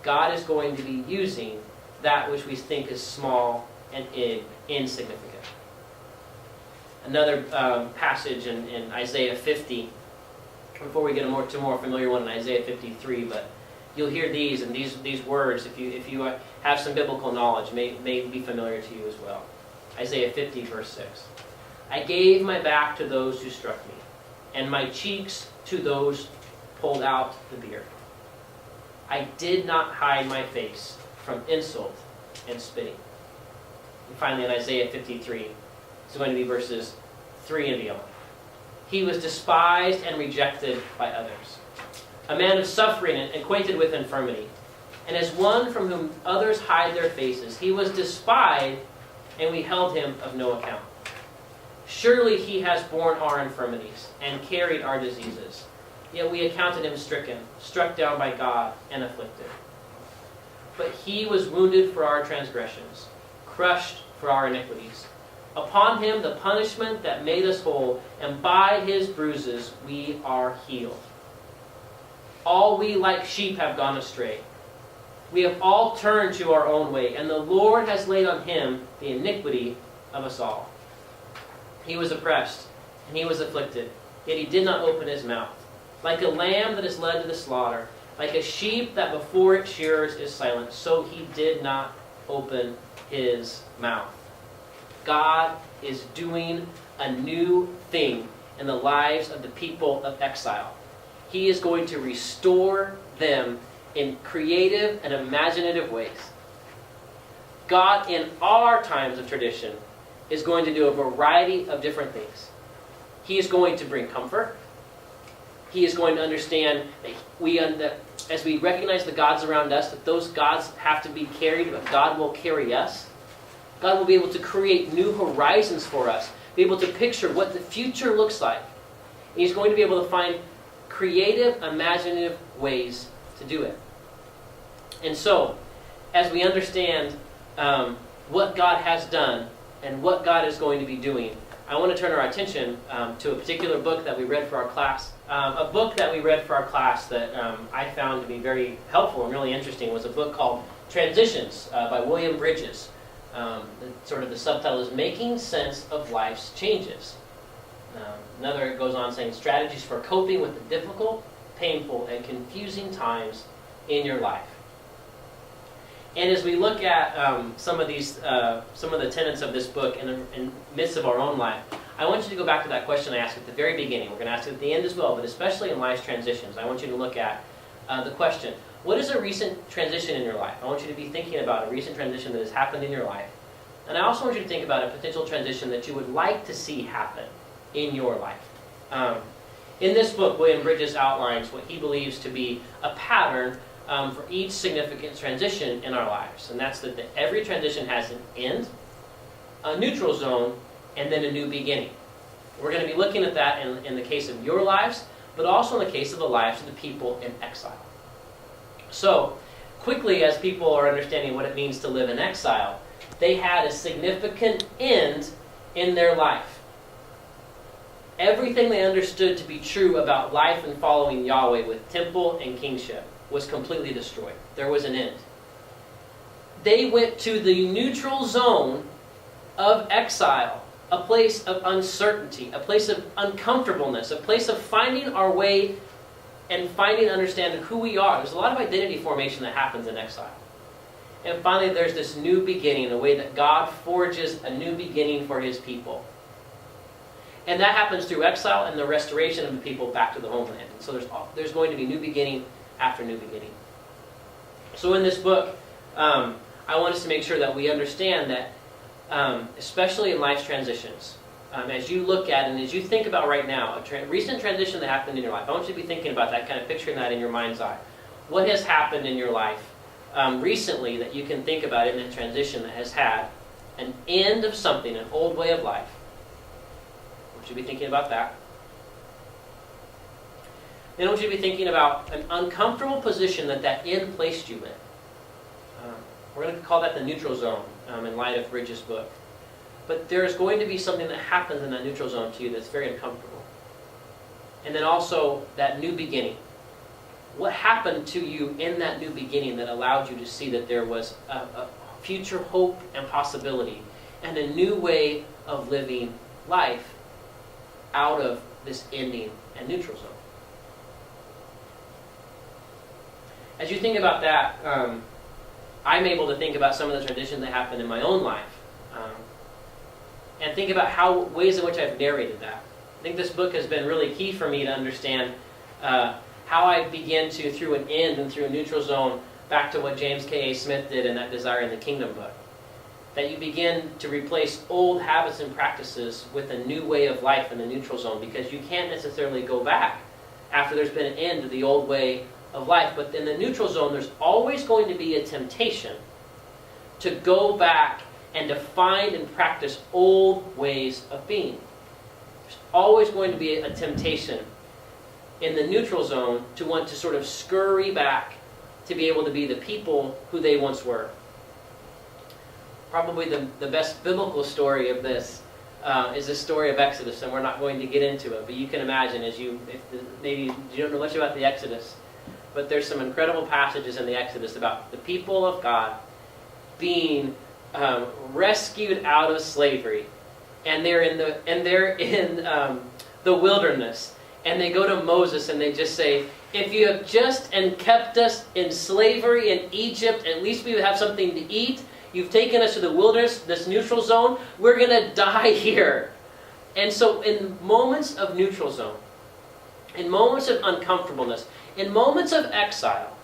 God is going to be using that which we think is small and insignificant. Another passage in Isaiah 50, before we get to a more familiar one in Isaiah 53, but you'll hear these, and these words, if you have some biblical knowledge, may be familiar to you as well. Isaiah 50, verse 6. "I gave my back to those who struck me, and my cheeks to those pulled out the beard. I did not hide my face from insult and spitting." And finally in Isaiah 53, it's going to be verses 3 and beyond. "He was despised and rejected by others, a man of suffering and acquainted with infirmity, and as one from whom others hide their faces. He was despised, and we held him of no account." Surely he has borne our infirmities and carried our diseases. Yet we accounted him stricken, struck down by God, and afflicted. But he was wounded for our transgressions, crushed for our iniquities. Upon him the punishment that made us whole, and by his bruises we are healed. All we like sheep have gone astray. We have all turned to our own way, and the Lord has laid on him the iniquity of us all. He was oppressed, and he was afflicted, yet he did not open his mouth. Like a lamb that is led to the slaughter, like a sheep that before its shearers is silent, so he did not open his mouth. God is doing a new thing in the lives of the people of exile. He is going to restore them in creative and imaginative ways. God, in our times of tradition, is going to do a variety of different things. He is going to bring comfort. He is going to understand that as we recognize the gods around us, that those gods have to be carried, but God will carry us. God will be able to create new horizons for us, be able to picture what the future looks like. And he's going to be able to find creative, imaginative ways to do it. And so, as we understand what God has done and what God is going to be doing, I want to turn our attention to a particular book that we read for our class. A book that we read for our class that I found to be very helpful and really interesting was a book called Transitions by William Bridges. The subtitle is Making Sense of Life's Changes. Another goes on saying strategies for coping with the difficult, painful, and confusing times in your life. And as we look at some of the tenets of this book in the midst of our own life, I want you to go back to that question I asked at the very beginning. We're going to ask it at the end as well, but especially in life's transitions. I want you to look at the question, what is a recent transition in your life? I want you to be thinking about a recent transition that has happened in your life. And I also want you to think about a potential transition that you would like to see happen in your life. In this book, William Bridges outlines what he believes to be a pattern for each significant transition in our lives. And that's that every transition has an end, a neutral zone, and then a new beginning. We're going to be looking at that in the case of your lives, but also in the case of the lives of the people in exile. So, quickly, as people are understanding what it means to live in exile, they had a significant end in their life. Everything they understood to be true about life and following Yahweh with temple and kingship was completely destroyed. There was an end. They went to the neutral zone of exile, a place of uncertainty, a place of uncomfortableness, a place of finding our way and finding understanding who we are. There's a lot of identity formation that happens in exile. And finally, there's this new beginning, a way that God forges a new beginning for his people. And that happens through exile and the restoration of the people back to the homeland. And so there's going to be new beginning after new beginning. So in this book, I want us to make sure that we understand that, especially in life's transitions, as you look at and as you think about right now, a recent transition that happened in your life, I want you to be thinking about that, kind of picturing that in your mind's eye. What has happened in your life recently that you can think about in a transition that has had an end of something, an old way of life? I want you to be thinking about that. Then I want you to be thinking about an uncomfortable position that end placed you in. We're going to call that the neutral zone in light of Bridges' book. But there's going to be something that happens in that neutral zone to you that's very uncomfortable. And then also that new beginning. What happened to you in that new beginning that allowed you to see that there was a future hope and possibility and a new way of living life out of this ending and neutral zone? As you think about that, I'm able to think about some of the transitions that happened in my own life and think about ways in which I've narrated that. I think this book has been really key for me to understand how I begin to, through an end and through a neutral zone, back to what James K.A. Smith did in that Desire in the Kingdom book. That you begin to replace old habits and practices with a new way of life in the neutral zone, because you can't necessarily go back after there's been an end to the old way of life. But in the neutral zone, there's always going to be a temptation to go back and to find and practice old ways of being. There's always going to be a temptation in the neutral zone to want to sort of scurry back to be able to be the people who they once were. Probably the best biblical story of this is the story of Exodus, and we're not going to get into it, but you can imagine maybe you don't know much about the Exodus, but there's some incredible passages in the Exodus about the people of God being rescued out of slavery, and they're in the wilderness, and they go to Moses and they just say, "If you have just and kept us in slavery in Egypt, at least we would have something to eat. You've taken us to the wilderness, this neutral zone. We're going to die here." And so in moments of neutral zone, in moments of uncomfortableness, in moments of exile,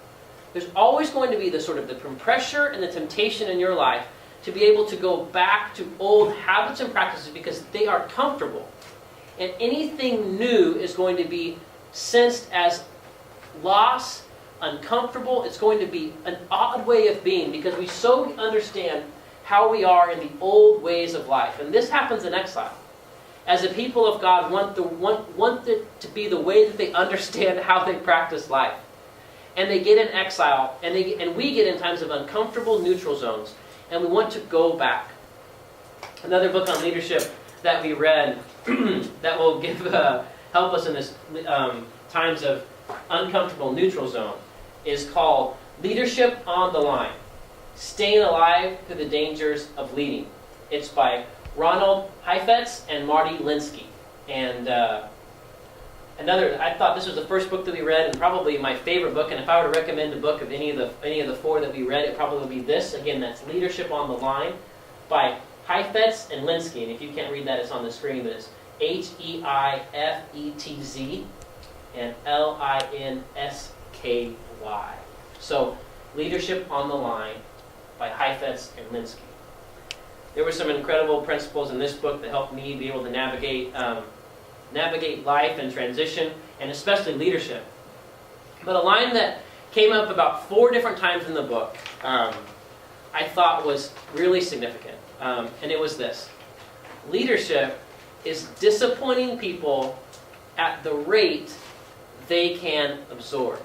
there's always going to be the sort of the pressure and the temptation in your life to be able to go back to old habits and practices because they are comfortable. And anything new is going to be sensed as loss, uncomfortable. It's going to be an odd way of being because we so understand how we are in the old ways of life. And this happens in exile. As the people of God want it to be the way that they understand how they practice life. And they get in exile, and we get in times of uncomfortable neutral zones, and we want to go back. Another book on leadership that we read that will help us in this times of uncomfortable neutral zone is called Leadership on the Line, Staying Alive Through the Dangers of Leading. It's by Ronald Heifetz and Marty Linsky. And I thought this was the first book that we read and probably my favorite book. And if I were to recommend a book of any of the four that we read, it probably would be this. Again, that's Leadership on the Line by Heifetz and Linsky. And if you can't read that, it's on the screen, but it's Heifetz and Linsky. So, Leadership on the Line by Heifetz and Linsky. There were some incredible principles in this book that helped me be able to navigate life and transition, and especially leadership. But a line that came up about 4 different times in the book, I thought was really significant. And it was this: leadership is disappointing people at the rate they can absorb.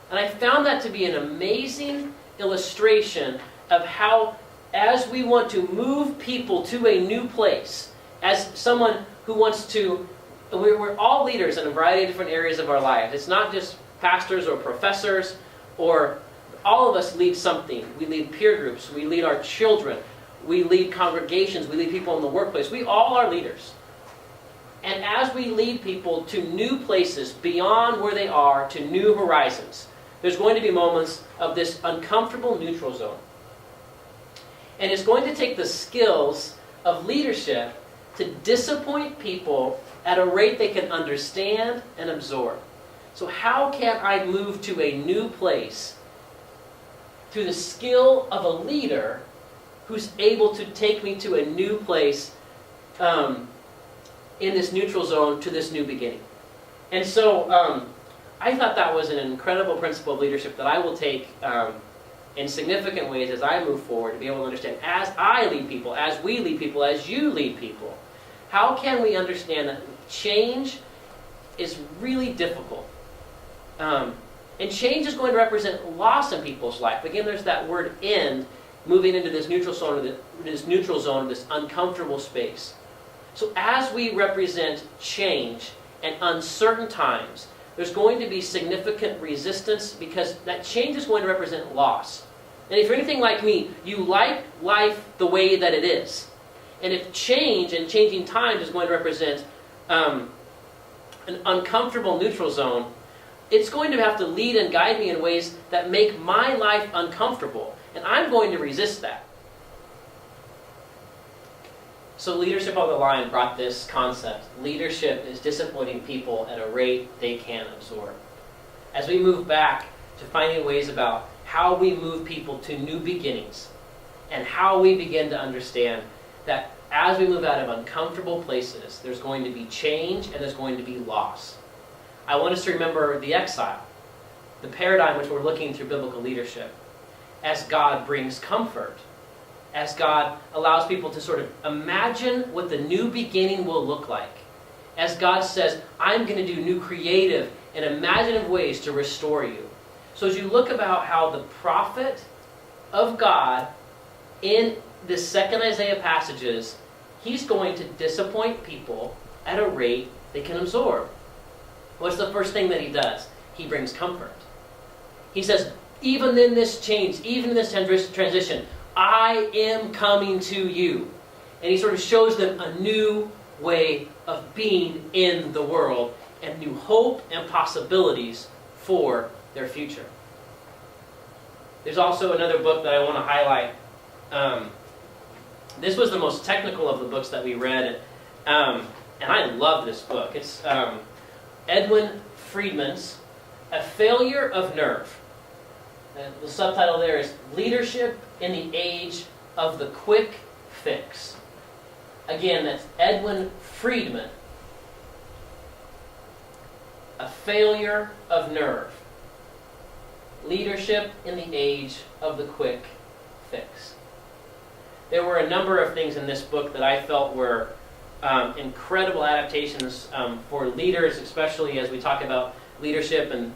And I found that to be an amazing illustration of how, as we want to move people to a new place, as someone who wants to, we're all leaders in a variety of different areas of our lives. It's not just pastors or professors, or all of us lead something. We lead peer groups, we lead our children, we lead congregations, we lead people in the workplace. We all are leaders. And as we lead people to new places beyond where they are, to new horizons, there's going to be moments of this uncomfortable neutral zone. And it's going to take the skills of leadership to disappoint people at a rate they can understand and absorb. So how can I move to a new place through the skill of a leader who's able to take me to a new place in this neutral zone to this new beginning? And so I thought that was an incredible principle of leadership that I will take in significant ways as I move forward to be able to understand, as I lead people, as we lead people, as you lead people, how can we understand that change is really difficult? And change is going to represent loss in people's life. Again, there's that word "end," moving into this neutral zone, this uncomfortable space. So as we represent change and uncertain times, there's going to be significant resistance because that change is going to represent loss. And if you're anything like me, you like life the way that it is. And if change and changing times is going to represent an uncomfortable neutral zone, it's going to have to lead and guide me in ways that make my life uncomfortable. And I'm going to resist that. So Leadership on the Line brought this concept. Leadership is disappointing people at a rate they can absorb. As we move back to finding ways about how we move people to new beginnings and how we begin to understand that as we move out of uncomfortable places, there's going to be change and there's going to be loss. I want us to remember the exile, the paradigm which we're looking through biblical leadership, as God brings comfort, as God allows people to sort of imagine what the new beginning will look like. As God says, I'm going to do new creative and imaginative ways to restore you. So as you look about how the prophet of God in the second Isaiah passages, he's going to disappoint people at a rate they can absorb. What's the first thing that he does? He brings comfort. He says, even in this change, even in this transition, I am coming to you. And he sort of shows them a new way of being in the world and new hope and possibilities for their future. There's also another book that I want to highlight. This was the most technical of the books that we read, and I love this book. It's Edwin Friedman's A Failure of Nerve. The subtitle there is Leadership in the Age of the Quick Fix. Again, that's Edwin Friedman. A Failure of Nerve. Leadership in the Age of the Quick Fix. There were a number of things in this book that I felt were incredible adaptations for leaders, especially as we talk about leadership and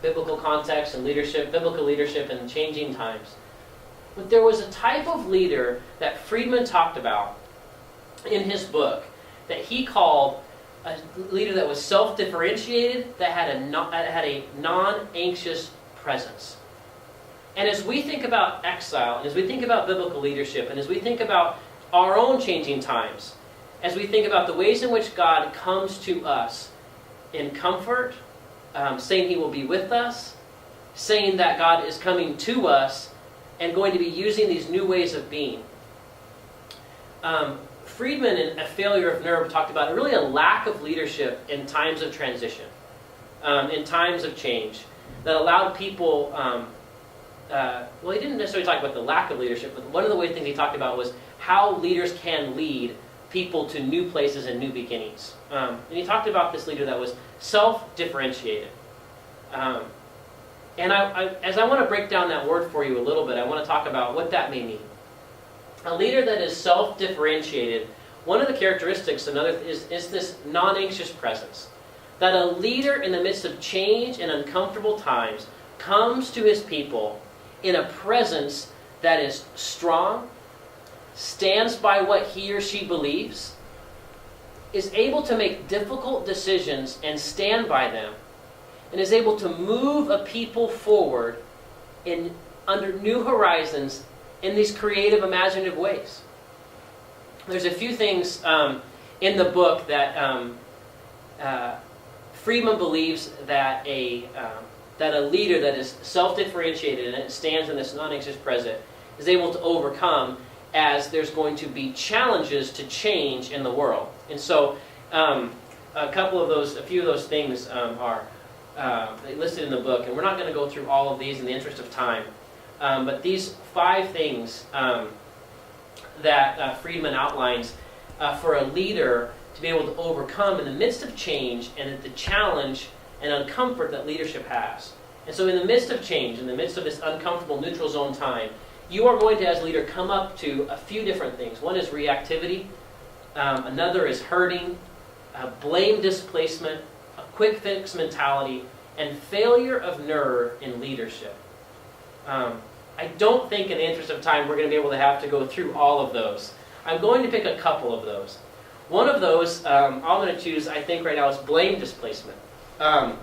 biblical context and leadership, biblical leadership in changing times. But there was a type of leader that Friedman talked about in his book that he called a leader that was self-differentiated, that had a non-anxious presence. And as we think about exile, and as we think about biblical leadership, and as we think about our own changing times, as we think about the ways in which God comes to us in comfort, saying He will be with us, saying that God is coming to us, and going to be using these new ways of being. Friedman in A Failure of Nerve talked about really a lack of leadership in times of transition, in times of change, that allowed people, well, he didn't necessarily talk about the lack of leadership, but one of the things he talked about was how leaders can lead people to new places and new beginnings. And he talked about this leader that was self-differentiated. And as I want to break down that word for you a little bit, I want to talk about what that may mean. A leader that is self-differentiated, one of the characteristics is this non-anxious presence. That a leader in the midst of change and uncomfortable times comes to his people in a presence that is strong, stands by what he or she believes, is able to make difficult decisions and stand by them, and is able to move a people forward under new horizons in these creative, imaginative ways. There's a few things in the book that Friedman believes that a leader that is self-differentiated and stands in this non-anxious present is able to overcome as there's going to be challenges to change in the world. And so a few of those things are listed in the book, and we're not going to go through all of these in the interest of time. But these 5 things that Friedman outlines for a leader to be able to overcome in the midst of change and the challenge and uncomfort that leadership has. And so in the midst of change, in the midst of this uncomfortable neutral zone time, you are going to, as a leader, come up to a few different things. One is reactivity. Another is hurting, blame displacement, a quick fix mentality, and failure of nerve in leadership. I don't think in the interest of time we're going to be able to go through all of those. I'm going to pick a couple of those. One of those I'm going to choose, I think right now, is blame displacement. A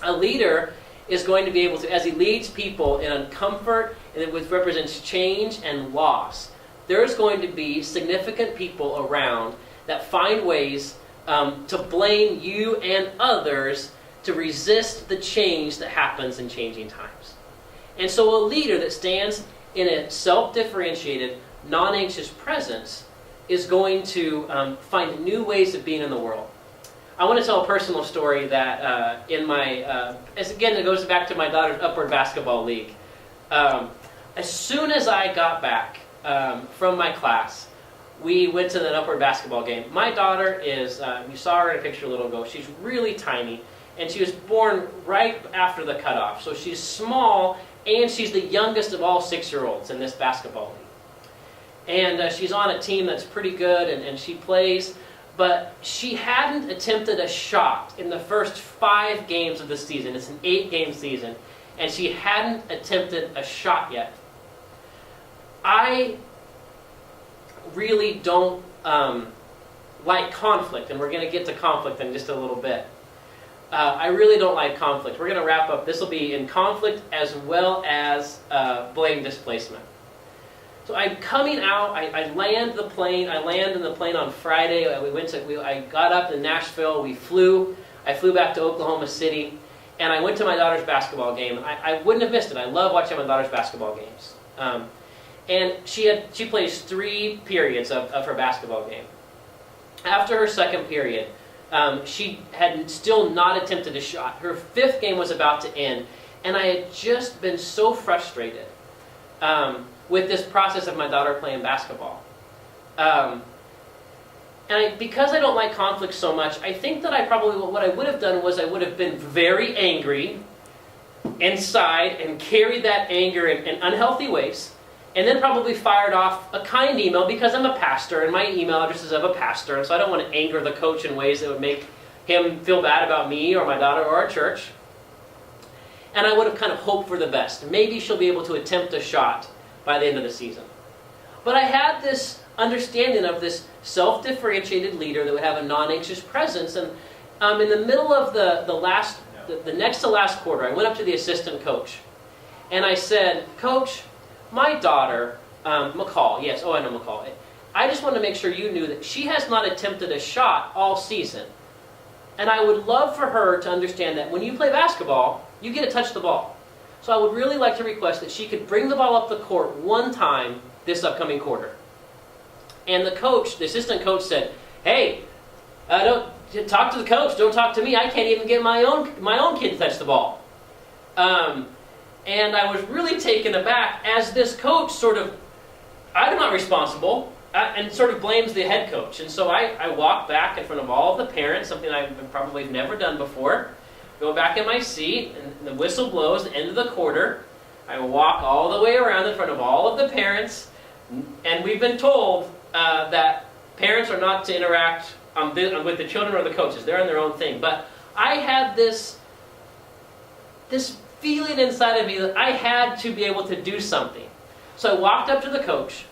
leader is going to be able to, as he leads people in comfort, and which represents change and loss, there's going to be significant people around that find ways to blame you and others to resist the change that happens in changing times. And so a leader that stands in a self-differentiated, non-anxious presence is going to find new ways of being in the world. I want to tell a personal story that it goes back to my daughter's upward basketball league. As soon as I got back from my class, we went to that upward basketball game. My daughter is, you saw her in a picture a little ago, she's really tiny, and she was born right after the cutoff. So she's small, and she's the youngest of all 6-year-olds in this basketball league. And she's on a team that's pretty good, and she plays. But she hadn't attempted a shot in the first 5 games of the season. It's an 8-game season. And she hadn't attempted a shot yet. I really don't like conflict, and we're going to get to conflict in just a little bit. I really don't like conflict. We're going to wrap up. This will be in conflict as well as blame displacement. So I'm coming out. I land in the plane on Friday. I got up in Nashville. I flew back to Oklahoma City, and I went to my daughter's basketball game. I wouldn't have missed it. I love watching my daughter's basketball games. And she plays 3 periods of her basketball game. After her second period, she had still not attempted a shot. Her 5th game was about to end, and I had just been so frustrated with this process of my daughter playing basketball. Because I don't like conflict so much, I think that what I would have done was I would have been very angry inside and carried that anger in unhealthy ways, and then probably fired off a kind email because I'm a pastor, and my email address is of a pastor, and so I don't want to anger the coach in ways that would make him feel bad about me or my daughter or our church. And I would have kind of hoped for the best. Maybe she'll be able to attempt a shot by the end of the season. But I had this understanding of this self-differentiated leader that would have a non-anxious presence, and in the middle of the next to last quarter, I went up to the assistant coach, and I said, "Coach, my daughter, McCall," yes, I know McCall, "I just want to make sure you knew that she has not attempted a shot all season. And I would love for her to understand that when you play basketball, you get to touch the ball. So I would really like to request that she could bring the ball up the court one time this upcoming quarter." And the assistant coach said, "Hey, don't talk to the coach. Don't talk to me. I can't even get my own kid to touch the ball." And I was really taken aback as this coach I'm not responsible, and sort of blames the head coach. And so I walk back in front of all of the parents, something I've probably never done before. Go back in my seat, and the whistle blows, the end of the quarter. I walk all the way around in front of all of the parents, and we've been told that parents are not to interact with the children or the coaches. They're on their own thing. But I had this feeling inside of me that I had to be able to do something. So I walked up to the coach.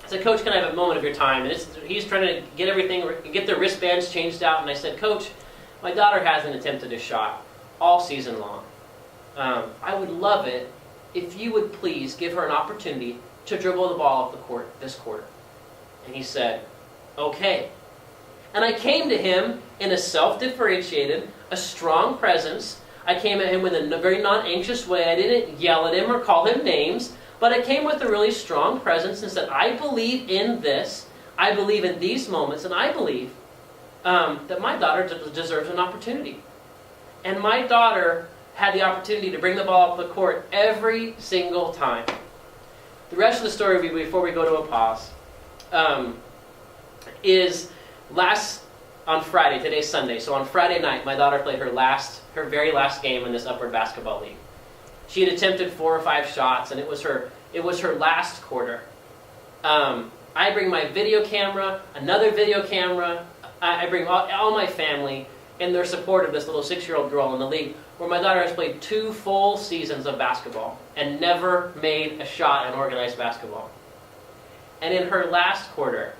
I said, "Coach, can I have a moment of your time?" And he's trying to get the wristbands changed out. And I said, "Coach, my daughter hasn't attempted a shot all season long. I would love it if you would please give her an opportunity to dribble the ball up the court this quarter." And he said, "Okay." And I came to him in a self-differentiated, a strong presence. I came at him with a very non-anxious way. I didn't yell at him or call him names, but I came with a really strong presence and said, "I believe in this. I believe in these moments, and I believe that my daughter deserves an opportunity." And my daughter had the opportunity to bring the ball up the court every single time. The rest of the story, before we go to a pause, is on Friday. Today's Sunday. So on Friday night, my daughter played her very last game in this Upward Basketball League. She had attempted 4 or 5 shots, and it was her last quarter. I bring my video camera, another video camera. I bring all my family in their support of this little 6-year-old girl in the league, where my daughter has played 2 full seasons of basketball and never made a shot in organized basketball. And in her last quarter,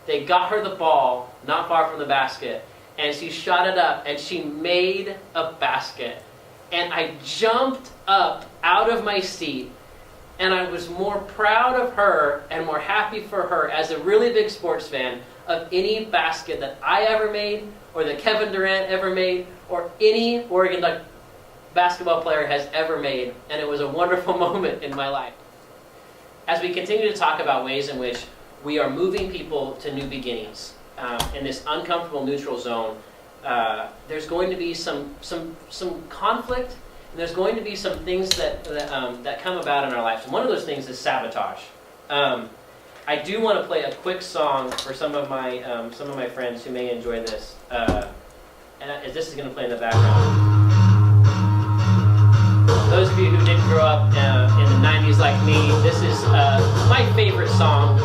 they got her the ball not far from the basket, and she shot it up, and she made a basket. And I jumped up out of my seat, and I was more proud of her and more happy for her as a really big sports fan of any basket that I ever made, or that Kevin Durant ever made, or any Oregon Duck basketball player has ever made. And it was a wonderful moment in my life. As we continue to talk about ways in which we are moving people to new beginnings in this uncomfortable neutral zone, there's going to be some conflict, and there's going to be some things that come about in our lives. And one of those things is sabotage. I do want to play a quick song for some of my friends who may enjoy this, and this is going to play in the background. Those of you who didn't grow up in the 90s like like me, this is my favorite song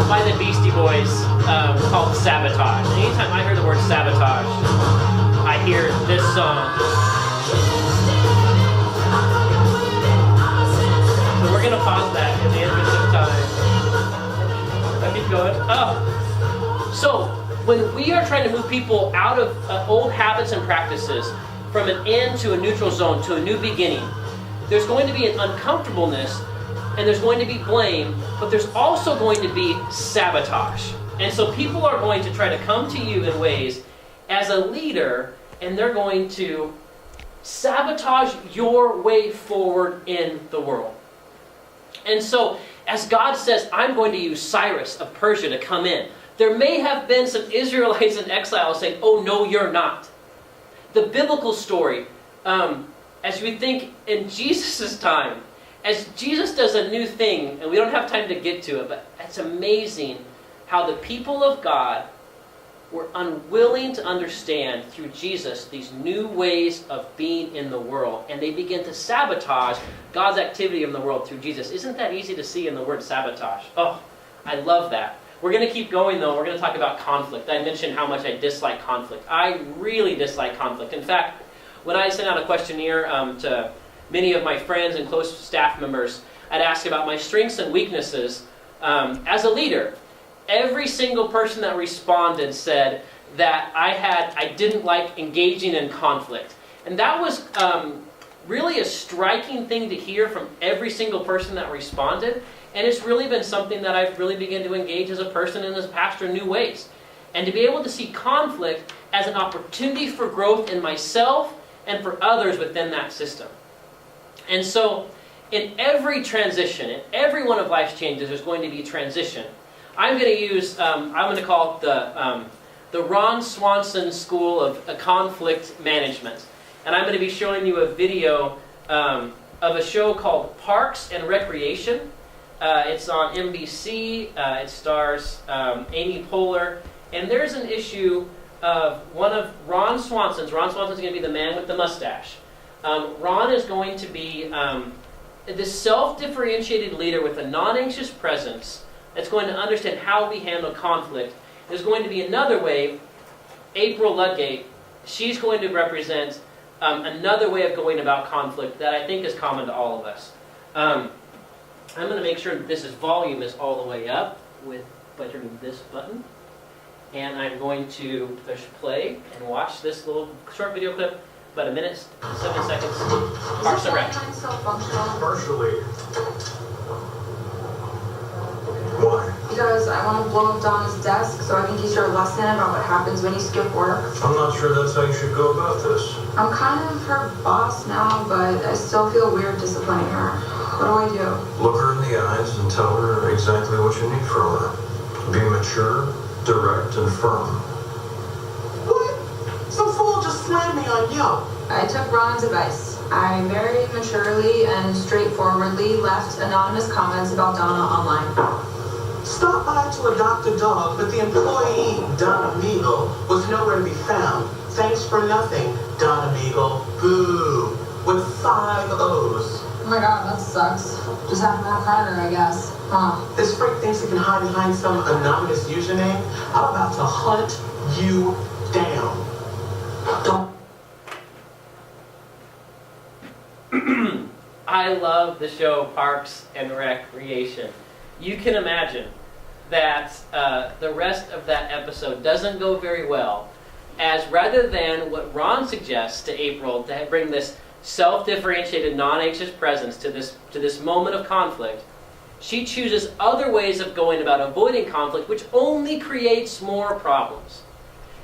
by the Beastie Boys called Sabotage. Anytime I hear the word sabotage, I hear this song. So we're going to pause that in the interest of time. I'll keep going. Oh. So, when we are trying to move people out of old habits and practices, from an end to a neutral zone to a new beginning, there's going to be an uncomfortableness and there's going to be blame, but there's also going to be sabotage. And so people are going to try to come to you in ways as a leader, and they're going to sabotage your way forward in the world. And so, as God says, I'm going to use Cyrus of Persia to come in, there may have been some Israelites in exile saying, oh no, you're not. The biblical story, as we think in Jesus' time, as Jesus does a new thing, and we don't have time to get to it, but it's amazing how the people of God were unwilling to understand through Jesus these new ways of being in the world, and they begin to sabotage God's activity in the world through Jesus. Isn't that easy to see in the word sabotage? Oh, I love that. We're going to keep going, though. We're going to talk about conflict. I mentioned how much I dislike conflict. I really dislike conflict. In fact, when I sent out a questionnaire to many of my friends and close staff members, I'd ask about my strengths and weaknesses as a leader. Every single person that responded said that I didn't like engaging in conflict. And that was really a striking thing to hear from every single person that responded. And it's really been something that I've really begun to engage as a person and as a pastor in new ways. And to be able to see conflict as an opportunity for growth in myself and for others within that system. And so, in every transition, in every one of life's changes, there's going to be transition. I'm going to use, I'm going to call it the Ron Swanson School of Conflict Management. And I'm going to be showing you a video of a show called Parks and Recreation. It's on NBC. It stars Amy Poehler. And there's an issue of one of Ron Swanson's going to be the man with the mustache. Ron is going to be this self-differentiated leader with a non-anxious presence that's going to understand how we handle conflict. There's going to be another way, April Ludgate, she's going to represent another way of going about conflict that I think is common to all of us. I'm going to make sure that this volume is all the way up by turning this button. And I'm going to push play and watch this little short video clip, about a minute, 7 seconds. Parks and Rec. Partially. Why? Because I want to blow up Donna's desk so I can teach her a lesson about what happens when you skip work. I'm not sure that's how you should go about this. I'm kind of her boss now, but I still feel weird disciplining her. What do? Look her in the eyes and tell her exactly what you need from her. Be mature, direct, and firm. What? Some fool just slammed me on Yelp. I took Ron's advice. I very maturely and straightforwardly left anonymous comments about Donna online. Stopped by to adopt a dog, but the employee, Don Amigo, was nowhere to be found. Thanks for nothing, Don Amigo. Boo. With 5 O's. Oh my god, that sucks. Just have to work harder, I guess. Huh. This freak thinks he can hide behind some anonymous username. I'm about to hunt you down. Don't. I love the show Parks and Recreation. You can imagine that the rest of that episode doesn't go very well, as rather than what Ron suggests to April to bring this self-differentiated, non-anxious presence to this moment of conflict, she chooses other ways of going about avoiding conflict, which only creates more problems.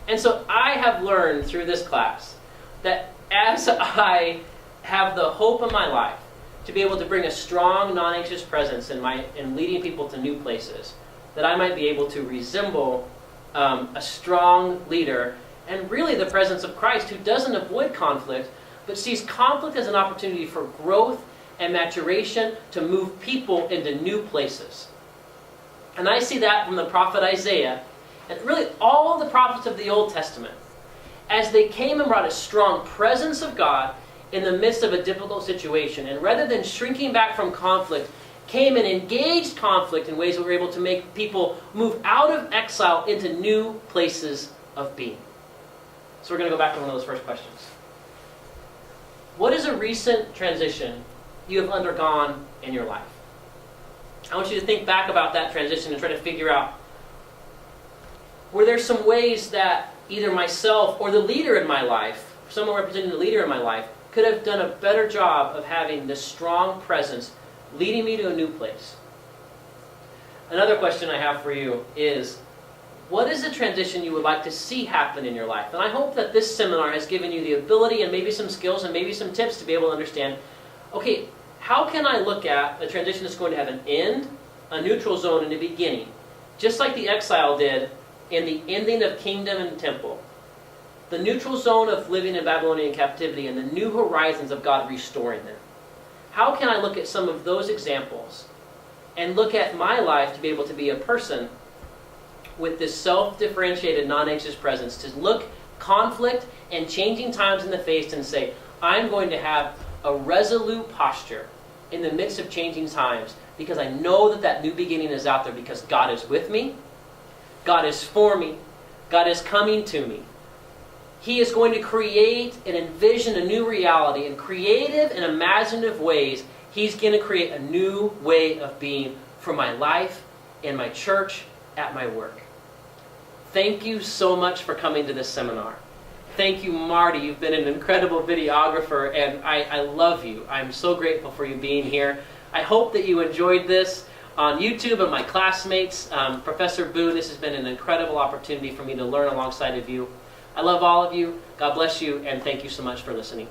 And so I have learned through this class that as I have the hope in my life to be able to bring a strong, non-anxious presence in leading people to new places, that I might be able to resemble a strong leader and really the presence of Christ, who doesn't avoid conflict, but sees conflict as an opportunity for growth and maturation to move people into new places. And I see that from the prophet Isaiah, and really all the prophets of the Old Testament, as they came and brought a strong presence of God in the midst of a difficult situation, and rather than shrinking back from conflict, came and engaged conflict in ways that were able to make people move out of exile into new places of being. So we're going to go back to one of those first questions. What is a recent transition you have undergone in your life? I want you to think back about that transition and try to figure out, were there some ways that either myself or the leader in my life, someone representing the leader in my life, could have done a better job of having this strong presence leading me to a new place? Another question I have for you is, what is the transition you would like to see happen in your life? And I hope that this seminar has given you the ability and maybe some skills and maybe some tips to be able to understand, okay, how can I look at a transition that's going to have an end, a neutral zone, and a beginning? Just like the exile did in the ending of kingdom and temple. The neutral zone of living in Babylonian captivity and the new horizons of God restoring them. How can I look at some of those examples and look at my life to be able to be a person with this self-differentiated, non-anxious presence, to look conflict and changing times in the face and say, I'm going to have a resolute posture in the midst of changing times because I know that that new beginning is out there because God is with me, God is for me, God is coming to me. He is going to create and envision a new reality in creative and imaginative ways. He's going to create a new way of being for my life, in my church, at my work. Thank you so much for coming to this seminar. Thank you, Marty. You've been an incredible videographer, and I love you. I'm so grateful for you being here. I hope that you enjoyed this on YouTube and my classmates. Professor Boone, this has been an incredible opportunity for me to learn alongside of you. I love all of you. God bless you, and thank you so much for listening.